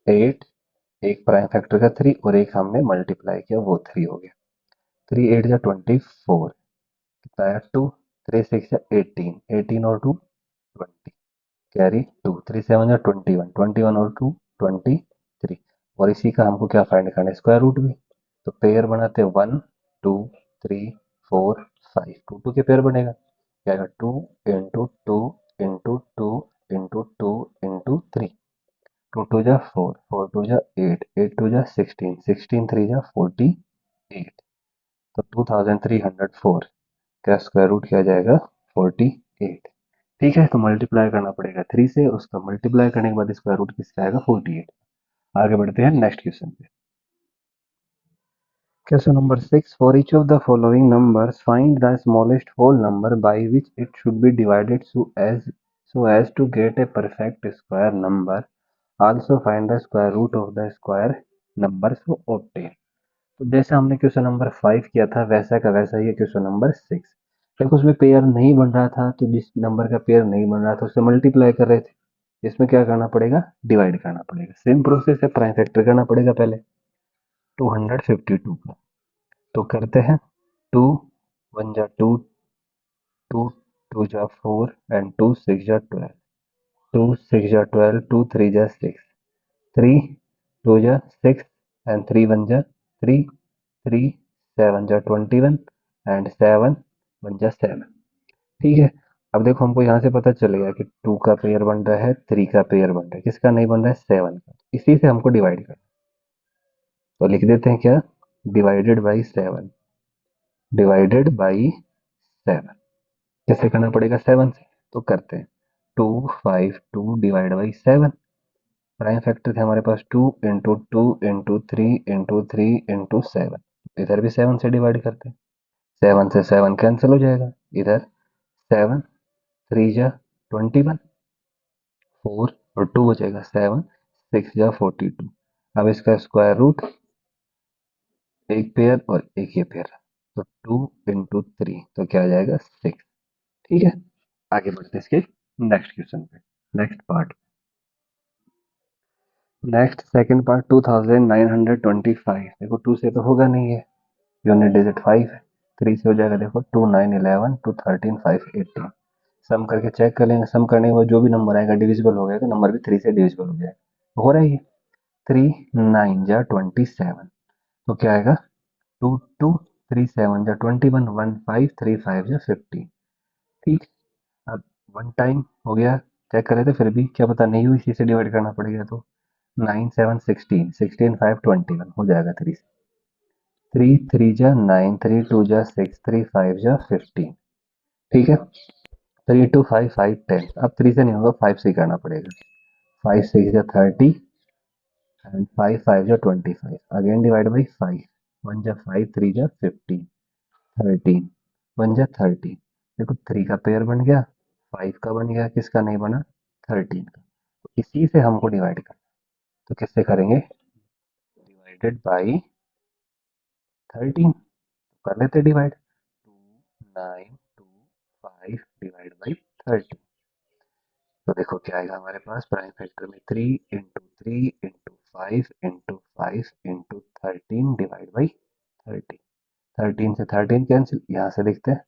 8, एक प्राइम फैक्टर का 3 और एक हमने मल्टीप्लाई किया वो 3 हो गया। 3 8 जा 24, कितना आया? 2 3 6 जा 18, 18 और 2 20, कैरी 2 3 7 जा 21, 21 और 2 23। और इसी का हमको क्या फाइंड करना है? स्क्वायर रूट भी। तो पेयर बनाते 1 2 3 4 5, 2 2 के पेयर बनेगा। क्या आएगा? 2 इंटू 2 इंटू 2 इंटू 2 इंटू 3, 2 2 जा 4, 4 2 जा 8, 8 2 जा 16, 16 3 जा 48। तो 2304 का स्क्वायर रूट क्या जाएगा? 48। ठीक है, तो मल्टीप्लाई करना पड़ेगा 3 से, उसका मल्टीप्लाई करने के बाद स्क्वायर रूट किसका आएगा? 48। आगे बढ़ते हैं नेक्स्ट क्वेश्चन पे। Question number 6. For each of the following numbers, find the smallest whole number by which it should be divided so as to get a perfect square number. Also find the square root of the square number so obtain. तो जैसे हमने question number 5 किया था वैसा का वैसा ही question number 6। देखो उसमें पेयर नहीं बन रहा था, तो जिस नंबर का पेयर नहीं बन रहा था उससे मल्टीप्लाई कर रहे थे। इसमें क्या करना पड़ेगा, डिवाइड करना पड़ेगा। सेम प्रोसेस है, प्राइम फैक्टर करना पड़ेगा पहले 252 का। तो करते हैं, 2 1 जा 2, 2 2 जा 4 एंड 2 6 जा 12, 2 6 जा 12, 2 3 जा 6, 3 2 जा 6 एंड 3 1 जा 3, 3 7 जा 21 एंड 7 1 जा 7। ठीक है। अब देखो हमको यहाँ से पता चलेगा कि 2 का पेयर बन रहा है, 3 का पेयर बन रहा है, किसका नहीं बन रहा है, 7 का। इसी से हमको डिवाइड करना, तो लिख देते हैं क्या, डिवाइडेड बाई 7, डिवाइडेड बाई 7। कैसे करना पड़ेगा, 7 से। तो करते हैं, 252 डिवाइड बाई 7। प्राइम फैक्टर थे हमारे पास 2 इंटू 2 इंटू 3 इंटू 3 इंटू 7। इधर भी 7 से डिवाइड करते हैं, 7 से 7 कैंसिल हो जाएगा। इधर 7 3 जा 21, 4 और 2 हो जाएगा 7, 6 जा 42। अब इसका स्क्वायर रूट, एक पेयर और एक ये पेयर, तो 2 इंटू 3, तो क्या आ जाएगा 6। ठीक है। आगे बढ़ते हैं इसके नेक्स्ट क्वेश्चन पे, next part. Next second part 2925। देखो 2 से तो होगा नहीं है, यूनिट डिजिट 5 है। 3 से हो जाएगा, देखो 2 9 11 2 13 5 18। सम करके चेक कर लेंगे, सम करने के बाद जो भी नंबर आएगा डिविजिबल हो गया तो नंबर भी 3 से डिविजिबल हो जाएगा। हो रहा है ये, 3 9 जा 27, तो क्या आएगा, 2 2 3 7 जा 21, 1 5 3 5 जा 15। ठीक। अब वन टाइम हो गया, चेक करे थे फिर भी क्या पता नहीं हुई, इसी से डिवाइड करना पड़ेगा। तो 9 7 16, 16 5 21 हो जाएगा 3 से। 3 3 जा 9, 3 2 जा 6, 3 5 जा 15। ठीक है। 3 2 5 5 10। अब 3 से नहीं होगा, 5 से ही करना पड़ेगा। 5 6 जा 30 एंड 5 5 जा 25। अगेन डिवाइड बाई 5, 1 जा 5, 3 जा 15, 13, 1 जा 30। देखो 3 का पेयर बन गया, 5 का बन गया, किसका नहीं बना, 13 का। तो इसी से हमको डिवाइड करना, तो किससे करेंगे, डिवाइडेड बाई 13। कर लेते डिवाइड, 2925 डिवाइड बाई 30। तो देखो क्या आएगा हमारे पास, प्राइम फैक्टर में 3 into 3 into 5 into 5 into 13 divide by 30। 13 से 13 कैंसिल, यहाँ से लिखते हैं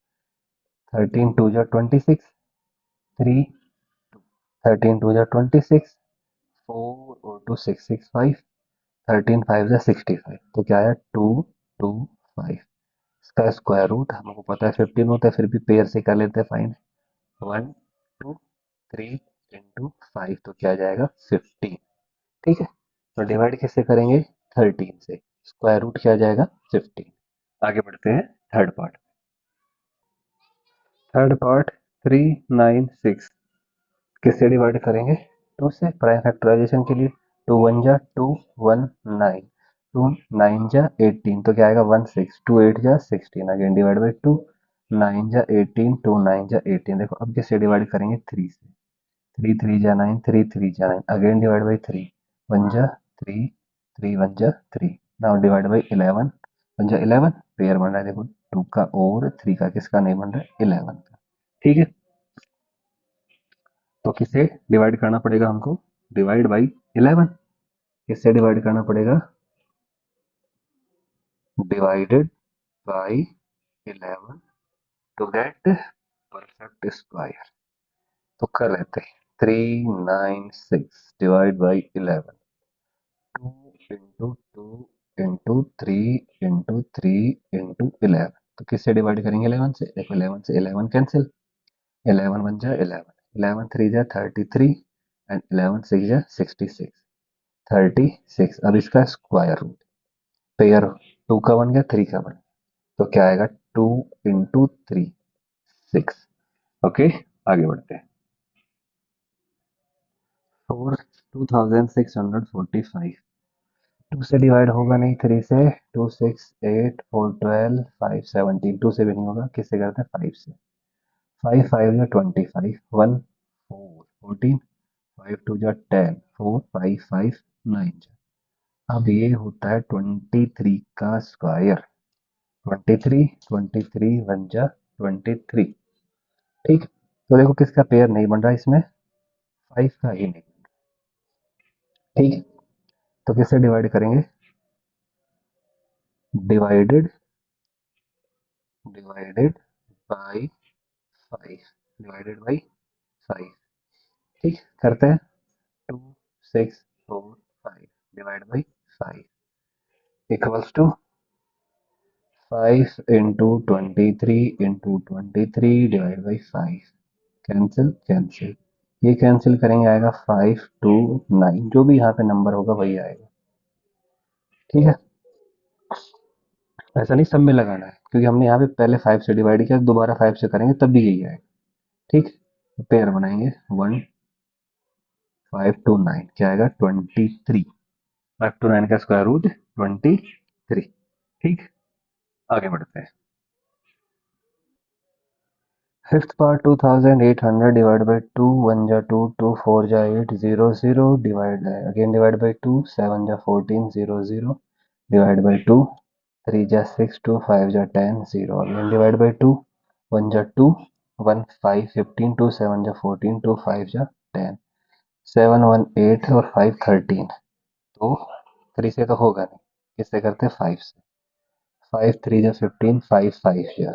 13 2 जा 26, 3 13 2 जा 26, 4 और 2 6 6 5, 13 5 जा 65। तो क्या आया, 2 2 5। इसका स्क्वायर रूट हमको पता है 15 होता है, फिर भी पेयर से कर लेते हैं फाइन। 1 2 3 इंटू 5, तो क्या जाएगा 15। ठीक है। तो डिवाइड किससे करेंगे, 13 से, स्क्वायर रूट क्या जाएगा 15। आगे बढ़ते हैं थर्ड पार्ट। थर्ड पार्ट 396 किससे डिवाइड करेंगे, 2 से। प्राइम फैक्टराइजेशन के लिए 2 1 जा 2 1 9, 2 9 जा 18, तो क्या आएगा 1 6, 2 8 जा 16। अगेन डिवाइड बाई 2, 9 जा 18, 2 9 जा 18। देखो अब किससे डिवाइड करेंगे, 3 से। 3 3 जा 9, 3 3 जा 9। अगेन डिवाइड बाई 3, 1 जा 3, 3 1 जा 3। नाउ डिवाइड बाई 11, 1 जा 11, पेयर बन रहा है देखो 2 का और 3 का, किसका नहीं बन रहा है, 11 का। ठीक है। तो किससे डिवाइड करना पड़ेगा हमको, डिवाइड बाई 11। किससे डिवाइड करना पड़ेगा, divided by 11 to get perfect square. तो कर लेते हैं, 396 divide by 11, 2 into 2 into 3 into 3 into 11। तो किससे डिवाइड करेंगे, 11 से। देखो 11 से 11 कैंसिल, 11 1 जा 11, 11 3 जा 33 एंड 11 6 जा 66, 36। अब इसका स्क्वायर रूट, पेयर 2 का बन गया, 3 का बन गया, तो क्या आएगा 2 इंटू 3 6। ओके। आगे बढ़ते हैं। 4 2645 2 से डिवाइड होगा नहीं, 3 से, 2 6 8 4 12 5 17, 2 से भी नहीं होगा, किससे करते हैं 5 से, 5 5 या 25, 1 4 14, 5 2 जा 10, 4 5 5 9 जा। अब ये होता है 23 का स्क्वायर, 23 23 1 जा 23। ठीक, तो देखो किसका पेयर नहीं बन रहा इसमें, 5 का ही नहीं। ठीक, तो किससे डिवाइड करेंगे, divided divided by 5, divided by 5। ठीक, करते हैं, 2 6 4 5 divide by 5 equals to 5 into 23 into 23 divide by 5, cancel cancel, ये कैंसिल करेंगे आएगा 5 2 9, जो भी यहाँ पे नंबर होगा वही आएगा। ठीक है, ऐसा नहीं सब में लगाना है, क्योंकि हमने यहाँ पे पहले 5 से डिवाइड किया, दोबारा 5 से करेंगे तब भी यही आएगा। ठीक, पेयर बनाएंगे 1 5 2 9, क्या आएगा 23, 5 टू 9 का स्क्वायर रूट 23। ठीक, आगे बढ़ते हैं। फिफ्थ पार्ट 2800 डिवाइड बाई 2, 1 जा 2 2 4 जा 8 0 0 डिवाइड अगेन डिवाइड बाई 2, 7 जा 14 0 0 डिवाइड बाई 2, 3 जा 6 2 5 जा 10 0 अगेन डिवाइड बाई 2, 1 जा 2 1 5 15 2 7 जा 14 2 5 जा 10, 7 1 8 और 5 13, तो 3 से तो होगा नहीं, किससे करते हैं 5 से, 5 3 जा 15 5 5 जा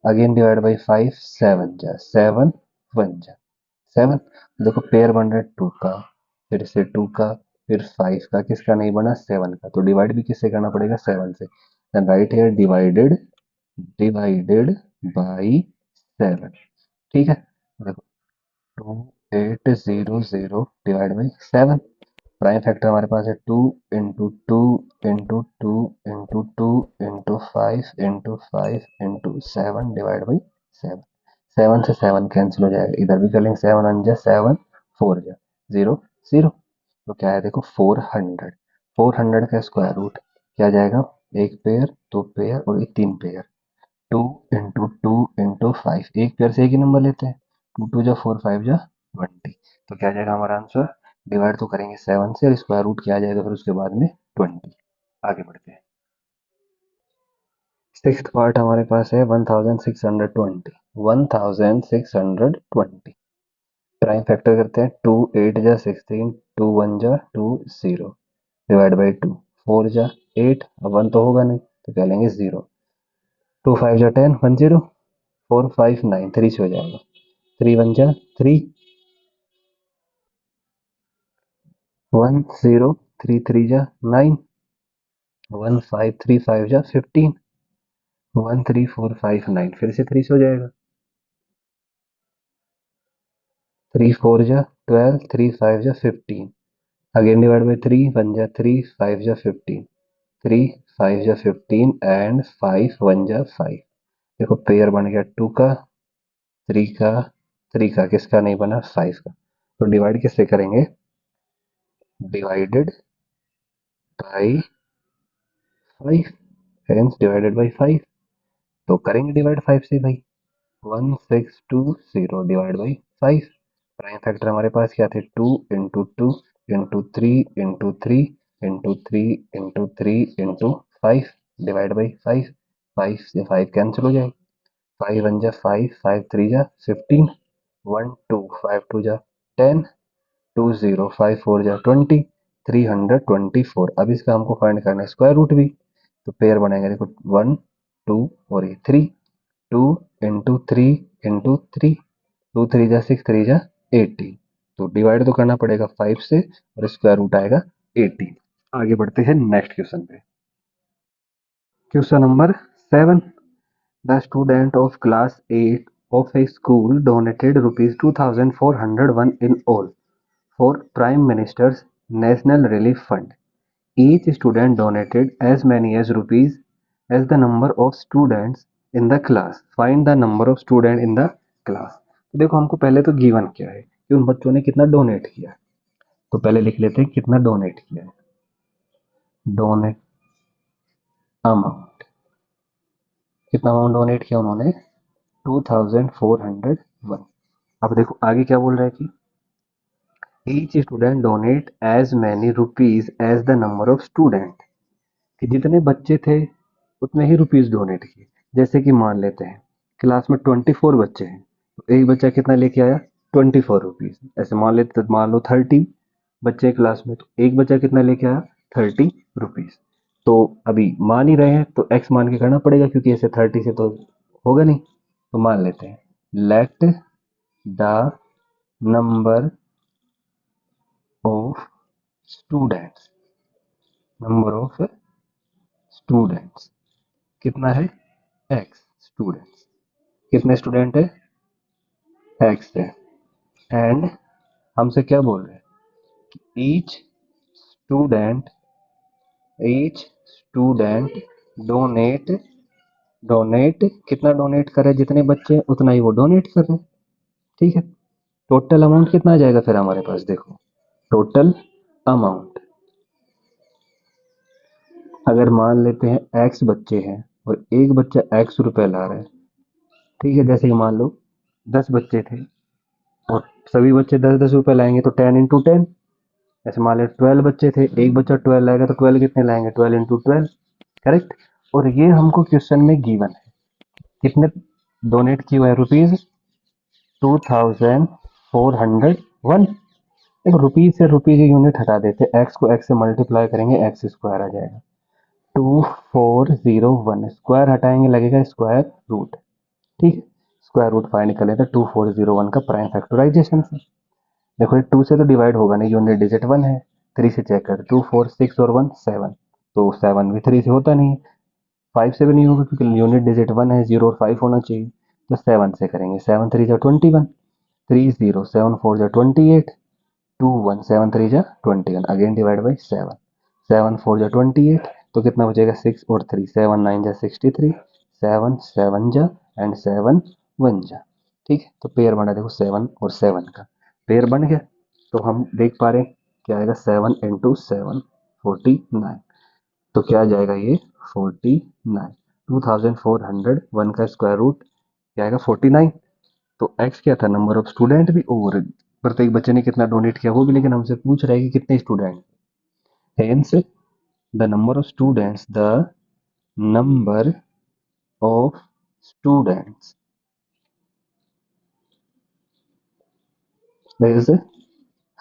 अगेन डिवाइड बाई 5, 7 जा 7 1 जा 7, देखो पेयर बन रहा है 2 का, फिर से 2 का, फिर 5 का, किसका नहीं बना 7 का, तो डिवाइड भी किससे करना पड़ेगा 7 से, then right here divided divided by 7। ठीक है, देखो 2800 डिवाइड बाई 7, प्राइम फैक्टर हमारे पास है 2 into 2 into 2 into 2 into 5 into 5 into 7 divide by 7, 7 से 7 कैंसिल हो जाएगा, इधर भी कर लेंगे, 7 1 जा 7 4 जा 0 0, तो क्या है देखो 400, 400 का स्क्वायर रूट क्या जाएगा, एक पेयर, दो पेयर और ये तीन पेयर, 2 इंटू 5, एक पेयर से एक ही नंबर लेते हैं, 2 2 जा 4 5 जा 20, तो क्या जाएगा हमारा आंसर, डिवाइड तो करेंगे 7 से और स्क्वायर रूट क्या आ जाएगा फिर उसके बाद में 20। आगे बढ़ते हैं, सिक्स्थ पार्ट हमारे पास है 1620, 1620 प्राइम फैक्टर करते हैं, 2 8 जा 16 2 1 जा 2 0 डिवाइड बाई 2, 4 जा 8, अब 1 तो होगा नहीं तो क्या लेंगे 0, 2 5 जा 10 1 0, 4 5 9 3 से हो जाएगा, 3 1 जा 3 1 0, 3 3 जा 9, 1 5 3 5 जा 15, 1 3 4 5 9 फिर से 3 से हो जाएगा, 3 4 जा 12 3 5 जा 15 अगेन डिवाइड बाई 3, 1 जा 3 5 जा 15, 3 5 जा 15 एंड 5 1 जा 5, देखो पेयर बन गया 2 का 3 का 3 का, किसका नहीं बना 5 का, तो डिवाइड किससे करेंगे, divided by 5, hence divided by 5, तो करेंगे डिवाइड 5 से भाई, 1620 डिवाइड बाई 5, प्राइम फैक्टर हमारे पास क्या थे 2 into 2 into 3 into 3 into 3 into 3 into 5 divide by 5, 5 से 5 कैंसिल हो जाए, 5 1 जा 5 5 3 जा 15, 1 2 5 2 जा 10, 2 0 5 4 जा 20, 324, अब इसका हमको फाइंड करना है स्क्वायर रूट भी, तो पेयर बनाएंगे देखो 1 2 और ये 3, 2 इंटू 3 इंटू 3, 2 3 जा 6 3 जा 18, तो डिवाइड तो करना पड़ेगा 5 से और स्क्वायर रूट आएगा 18। आगे बढ़ते हैं नेक्स्ट क्वेश्चन पे, question number 7, the student of class 8 of a school donated rupees 2401 in all for Prime Minister's National Relief Fund. Each student donated as many as rupees as the number of students in the class. Find the number of students in the class. तो देखो हमको पहले तो given क्या है कि उन बच्चों ने कितना डोनेट किया है, तो पहले लिख लेते हैं कितना डोनेट किया है, डोनेट अमाउंट, कितना अमाउंट डोनेट किया उन्होंने, 2401। अब देखो आगे क्या बोल रहा है कि each student donate as many rupees as the number of student, कि जितने बच्चे थे उतने ही रुपीज डोनेट किए। जैसे कि मान लेते हैं क्लास में 24 बच्चे हैं, तो एक बच्चा कितना लेके आया, 24 रुपीज। ऐसे मान लेते, मान लो 30 बच्चे क्लास में, तो एक बच्चा कितना लेके आया, 30 रुपीज। तो अभी मान ही रहे हैं तो एक्स मान के करना पड़ेगा, क्योंकि ऐसे 30 से तो होगा नहीं। तो मान लेते हैं let the number of students, number of students कितना है, एक्स स्टूडेंट्स, कितने स्टूडेंट है, एक्स है। एंड हमसे क्या बोल रहे हैं, student each student donate, donate कितना डोनेट करे, जितने बच्चे हैं उतना ही वो डोनेट कर रहे हैं। ठीक है, टोटल अमाउंट कितना आ जाएगा फिर हमारे पास, देखो टोटल अमाउंट, अगर मान लेते हैं एक्स बच्चे हैं और एक बच्चा एक्स रुपए ला रहा है, ठीक है, जैसे कि मान लो 10 बच्चे थे और सभी बच्चे 10-10 रुपए लाएंगे, तो 10 × 10। ऐसे मान लें 12 बच्चे थे, एक बच्चा 12 लाएगा, तो 12 कितने लाएंगे, 12 × 12। करेक्ट। और ये हमको क्वेश्चन में गिवन है, कितने डोनेट किए हुए रुपीज, 2401। देखो रुपीज से रुपीज यूनिट हटा देते, एक्स को एक्स से मल्टीप्लाई करेंगे, एक्स स्क्वायर आ जाएगा। 2401 स्क्वायर हटाएंगे, लगेगा स्क्वायर रूट। ठीक है, स्क्वायर रूट फाइंड कर लेते 2401 का प्राइम फैक्टराइजेशन से। देखो ये 2 से तो डिवाइड होगा नहीं, यूनिट डिजिट 1 है। 3 से चेक कर, 2 4 6 और 1 7, तो 7 भी 3 से होता नहीं है। 5 से भी नहीं होगा, क्योंकि यूनिट डिजिट 1 है, 0 और 5 होना चाहिए। तो 7 से करेंगे, 7 3 जा 21, 3 0 7 4 जा 28, 2 1 7 3 जा 21, अगेन डिवाइड बाई 7, 7 4 जा 28, तो कितना बचेगा, 6 और 3 7 9 जा 63, 7 7 जा एंड 7 1 जा। ठीक है, तो पेयर बना, देखो 7 और 7 का पेयर बन गया। तो हम देख पा रहे हैं क्या आएगा, 7 × 7 49। तो क्या आ जाएगा ये, 49। 2401 का स्क्वायर रूट क्या आएगा, 49। तो एक्स क्या था, नंबर ऑफ स्टूडेंट भी, और प्रत्येक बच्चे ने कितना डोनेट किया वो भी, लेकिन हमसे पूछ रहा है कि कितने student. Hence the number of students, the number of students is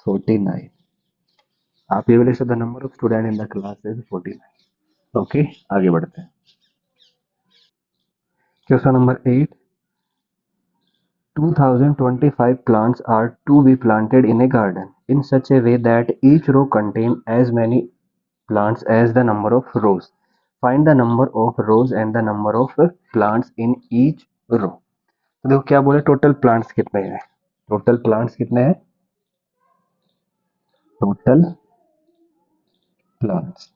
49। आप ये बोले the number of student in the class is 49। Okay, आगे बढ़ते हैं। Question number 8, 2025 plants are to be planted in a garden in such a way that each row contain as many plants as the number of rows. Find the number of rows and the number of plants in each row. तो देखो क्या बोले, total plants कितने हैं, total plants कितने हैं, total plants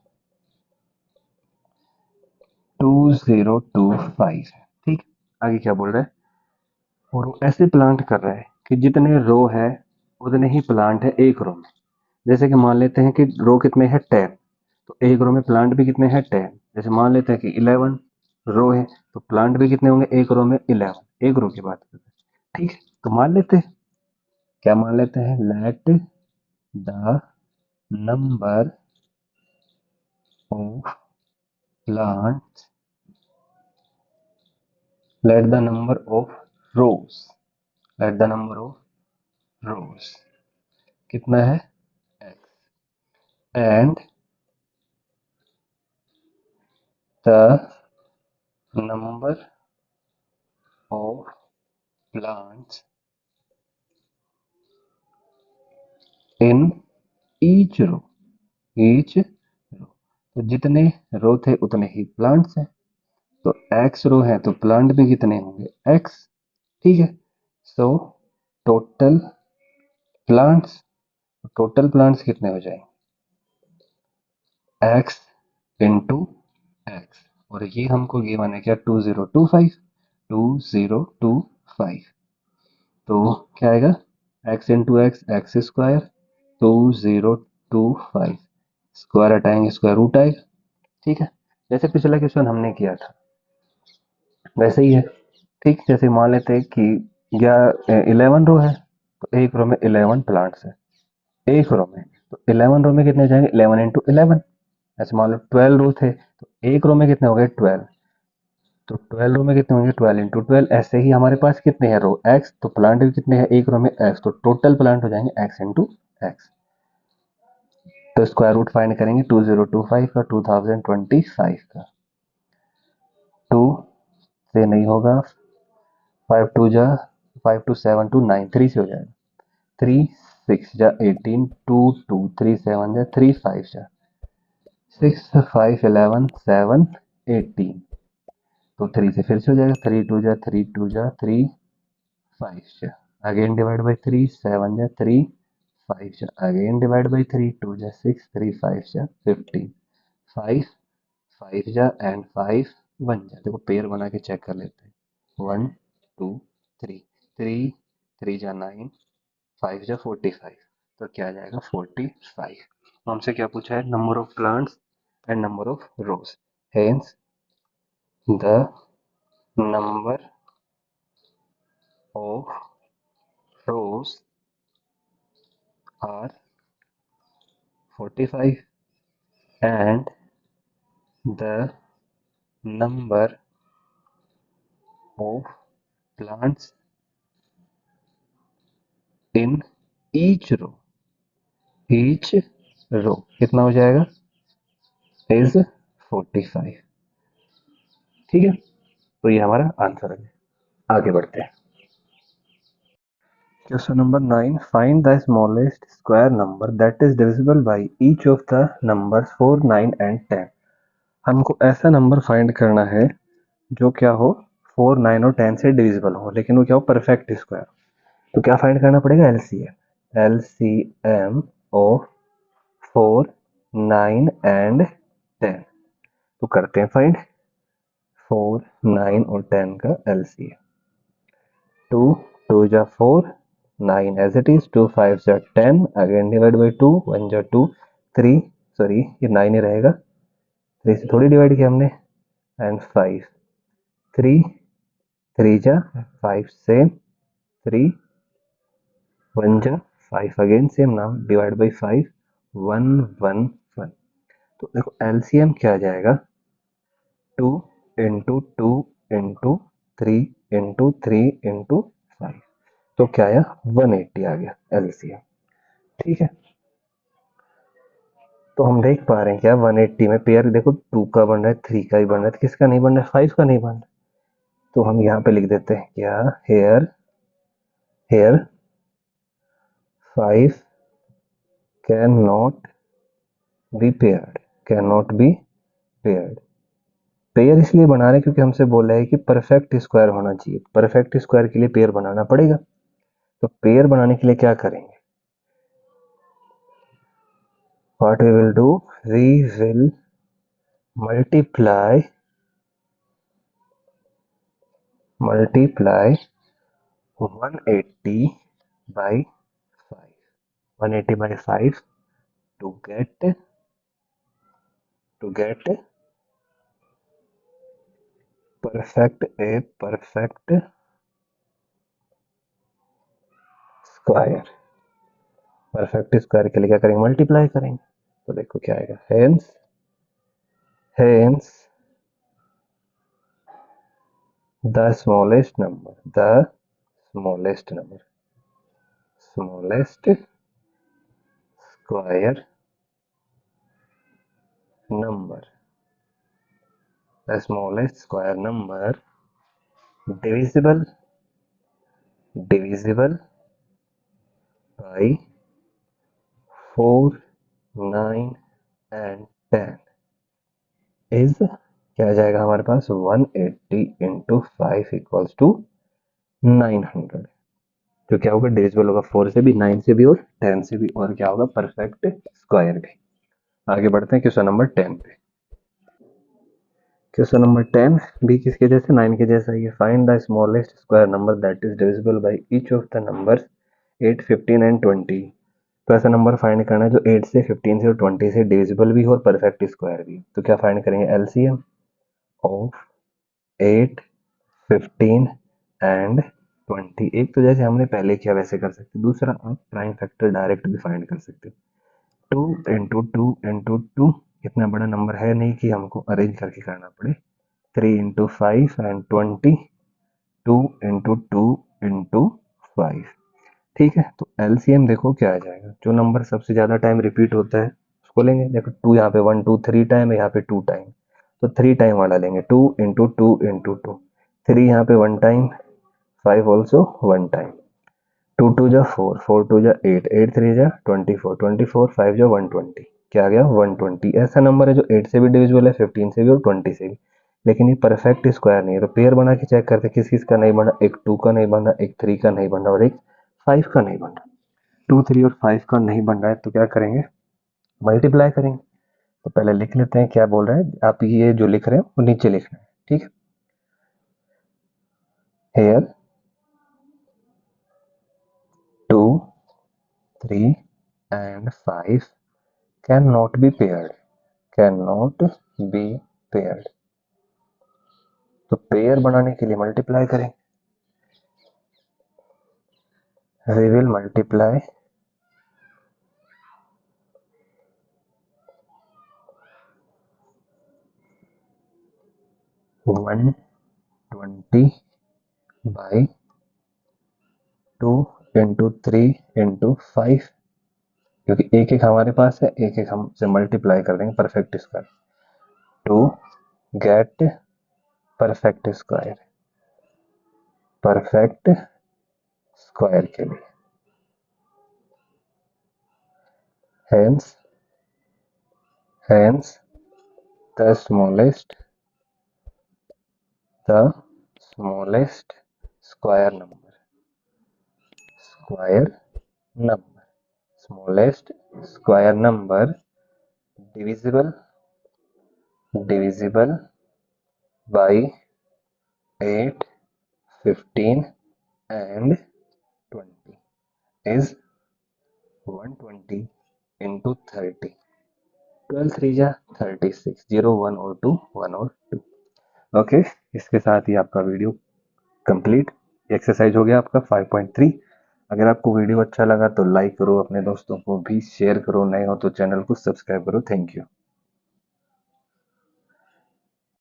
2025 है। ठीक, आगे क्या बोल रहा है, और वो ऐसे प्लांट कर रहा है कि जितने रो है उतने ही प्लांट है एक रो में। जैसे कि मान लेते हैं कि रो कितने हैं, 10, तो एक रो में प्लांट भी कितने हैं, 10। जैसे मान लेते हैं कि 11 रो है, तो प्लांट भी कितने होंगे एक रो में, 11, एक रो की बात करते हैं। ठीक है, तो मान लेते हैं, क्या मान लेते हैं, let the number of plant, let the number of rows, let the number of rows कितना है, x, and the number of plants in each row, each row, तो जितने रो थे उतने ही प्लांट्स हैं। तो एक्स रो है तो प्लांट भी कितने होंगे, एक्स। ठीक है, so total plants, total plants कितने हो जाएंगे, एक्स इंटू एक्स, और ये हमको गिवन है क्या, 2025, 2025। तो क्या आएगा, x into x, x square, 2025 square हटाएंगे स्क्वायर रूट आएगा। ठीक है, जैसे पिछला क्वेश्चन हमने किया था वैसे ही है। ठीक, जैसे मान लेते हैं कि 11 रो है, तो एक रो में 11 प्लांट्स है, एक रो में, तो 11 रो में कितने जाएंगे 11 इंटू 11। ऐसे मान लो 12 रो थे, तो एक रो में कितने हो गए 12, तो 12 रो में कितने होंगे 12 इंटू 12। ऐसे ही हमारे पास कितने हैं रो एक्स, तो प्लांट भी कितने हैं एक रो में एक्स, तो टोटल प्लांट हो जाएंगे एक्स इंटू एक्स। तो स्क्वायर रूट फाइंड करेंगे 2025 का 2025 का, 2 से नहीं होगा, 5 टू जा 5 टू 7 टू 9, 3 से हो जाएगा, 3 6 जा 18, 2 2 3 7 जा 3 5 जा 6 5 11 7 18, तो 3 से फिर से हो जाएगा, 3 2 जा 3 2 जा 3 5 जा, अगेन डिवाइड बाई 3 7 जा 3 5 जा, अगेन डिवाइड बाई 3 2 जा 6 3 5 जा 15, 5 5 जा एंड 5 1 जा। देखो पेयर बना के चेक कर लेते हैं, 1 2 3 3 3 जा 9 5 जा 45, तो क्या आ जाएगा 45। हमसे क्या पूछा है, number of plants and number of rows, hence the number of rows are 45 and the number of plants in each row, each row कितना हो जाएगा is 45। ठीक है, तो ये हमारा आंसर है। आगे बढ़ते हैं, question number 9, find the smallest square number that is divisible by each of the numbers 4 9 and 10। हमको ऐसा नंबर फाइंड करना है जो क्या हो 4 9 और 10 से डिविजिबल हो, लेकिन वो क्या हो परफेक्ट स्क्वायर। तो क्या फाइंड करना पड़ेगा, एलसीएम, एलसीएम ऑफ 4 9 एंड 10। तो करते हैं फाइंड 4 9 और 10 का एलसीएम। 2 2 जा 4 9 एज इट इज, 2 5 जा 10, अगेन डिवाइड बाई 2 1 जा 2 3, सॉरी ये 9 ही रहेगा, 3 से थोड़ी डिवाइड किया हमने, एंड 5 3 3 जा 5 सेम, 3 1 जा 5 again same, now divide by 5 1 1 1। तो देखो एलसीएम क्या आ जाएगा, 2 इंटू 2 इंटू 3 इंटू 3 इंटू 5, तो क्या आया 180 आ गया एलसीएम। ठीक है, तो हम देख पा रहे हैं क्या 180 में पेयर देखो 2 का बन रहा है 3 का भी बन रहा है, किसका नहीं बन रहा है 5 का नहीं बन रहा है। तो हम यहाँ पे लिख देते हैं क्या, here here 5 can not be paired, can not be paired. Pair इसलिए बना रहे हैं क्योंकि हमसे बोला है कि परफेक्ट स्क्वायर होना चाहिए, परफेक्ट स्क्वायर के लिए पेयर बनाना पड़ेगा। तो पेयर बनाने के लिए क्या करेंगे, what we will do, we will multiply 180 by 5, 180 by 5 to get perfect square. Perfect square के लिए क्या करेंगे, मल्टीप्लाई करेंगे। तो देखो क्या आएगा, hence the smallest number, the smallest square number, the smallest square number divisible by 4 9 and 10 is क्या आ जाएगा हमारे पास 180 इंटू 5 इक्वल्स टू 900। तो क्या होगा डिविजिबल होगा 4 से भी 9 से भी और 10 से भी, और क्या होगा परफेक्ट स्क्वायर भी। आगे बढ़ते हैं क्वेश्चन नंबर 10 पे। क्वेश्चन नंबर 10 भी किसके जैसे 9 के जैसा ही है, find the smallest square number that is divisible by each of the numbers 8 15 and 20। तो ऐसा नंबर फाइंड करना है जो 8 से 15 से और 20 से डिविजिबल भी हो और परफेक्ट स्क्वायर भी। तो क्या फाइंड करेंगे, एलसीएम ऑफ 8, 15 एंड 20। एक तो जैसे हमने पहले किया वैसे कर सकते, दूसरा आप प्राइम फैक्टर डायरेक्ट भी फाइंड कर सकते हो। 2 इंटू 2 इंटू 2, इतना बड़ा नंबर है नहीं कि हमको अरेंज करके करना पड़े। 3 इंटू 5 एंड 20, 2 इंटू 2 इंटू 5। ठीक है, तो एलसीएम देखो क्या आ जाएगा, जो नंबर सबसे ज़्यादा टाइम रिपीट होता है उसको लेंगे। देखो 2 यहाँ पे 1 2 3 टाइम है, यहाँ पे 2 टाइम, तो 3 टाइम वाला लेंगे। 2 इंटू 2 इंटू 2, 3 यहाँ पे 1 टाइम, 5 ऑल्सो 1 टाइम। 2 2 जा 4, 4 2 जा 8, 8 3 जा 24, 24 5 जा 120। क्या आ गया, 120। ऐसा नंबर है जो 8 से भी डिविजिबल है, 15 से भी और 20 से भी, लेकिन ये परफेक्ट स्क्वायर नहीं है। तो पेयर बना के चेक करते किस किस का नहीं बना, एक 2 का नहीं बना, एक 3 का नहीं बना और एक 5 का नहीं बना। 2 3 और 5 का नहीं बन रहा है तो क्या करेंगे, मल्टीप्लाई करेंगे। तो पहले लिख लेते हैं क्या बोल रहे हैं, आप ये जो लिख रहे हैं वो नीचे लिखना है, ठीक है। Here 2 3 and 5 can not be paired, can not be paired. तो पेयर बनाने के लिए मल्टीप्लाई करें, we will multiply 120 by 2 into 3 into 5, क्योंकि एक एक हमारे पास है, एक एक हम से मल्टीप्लाई कर देंगे perfect square to get perfect square, perfect square के लिए। hence hence the smallest square number, square number, smallest square number divisible by 8, 15 and 20 is 120 into 30। 12 3 जा 36, 0 1 और 2, 1 और 2। ओके, इसके साथ ही आपका वीडियो कंप्लीट, एक्सरसाइज हो गया आपका 5.3। अगर आपको वीडियो अच्छा लगा तो लाइक करो, अपने दोस्तों को भी शेयर करो, नए हो तो चैनल को सब्सक्राइब करो। Thank you.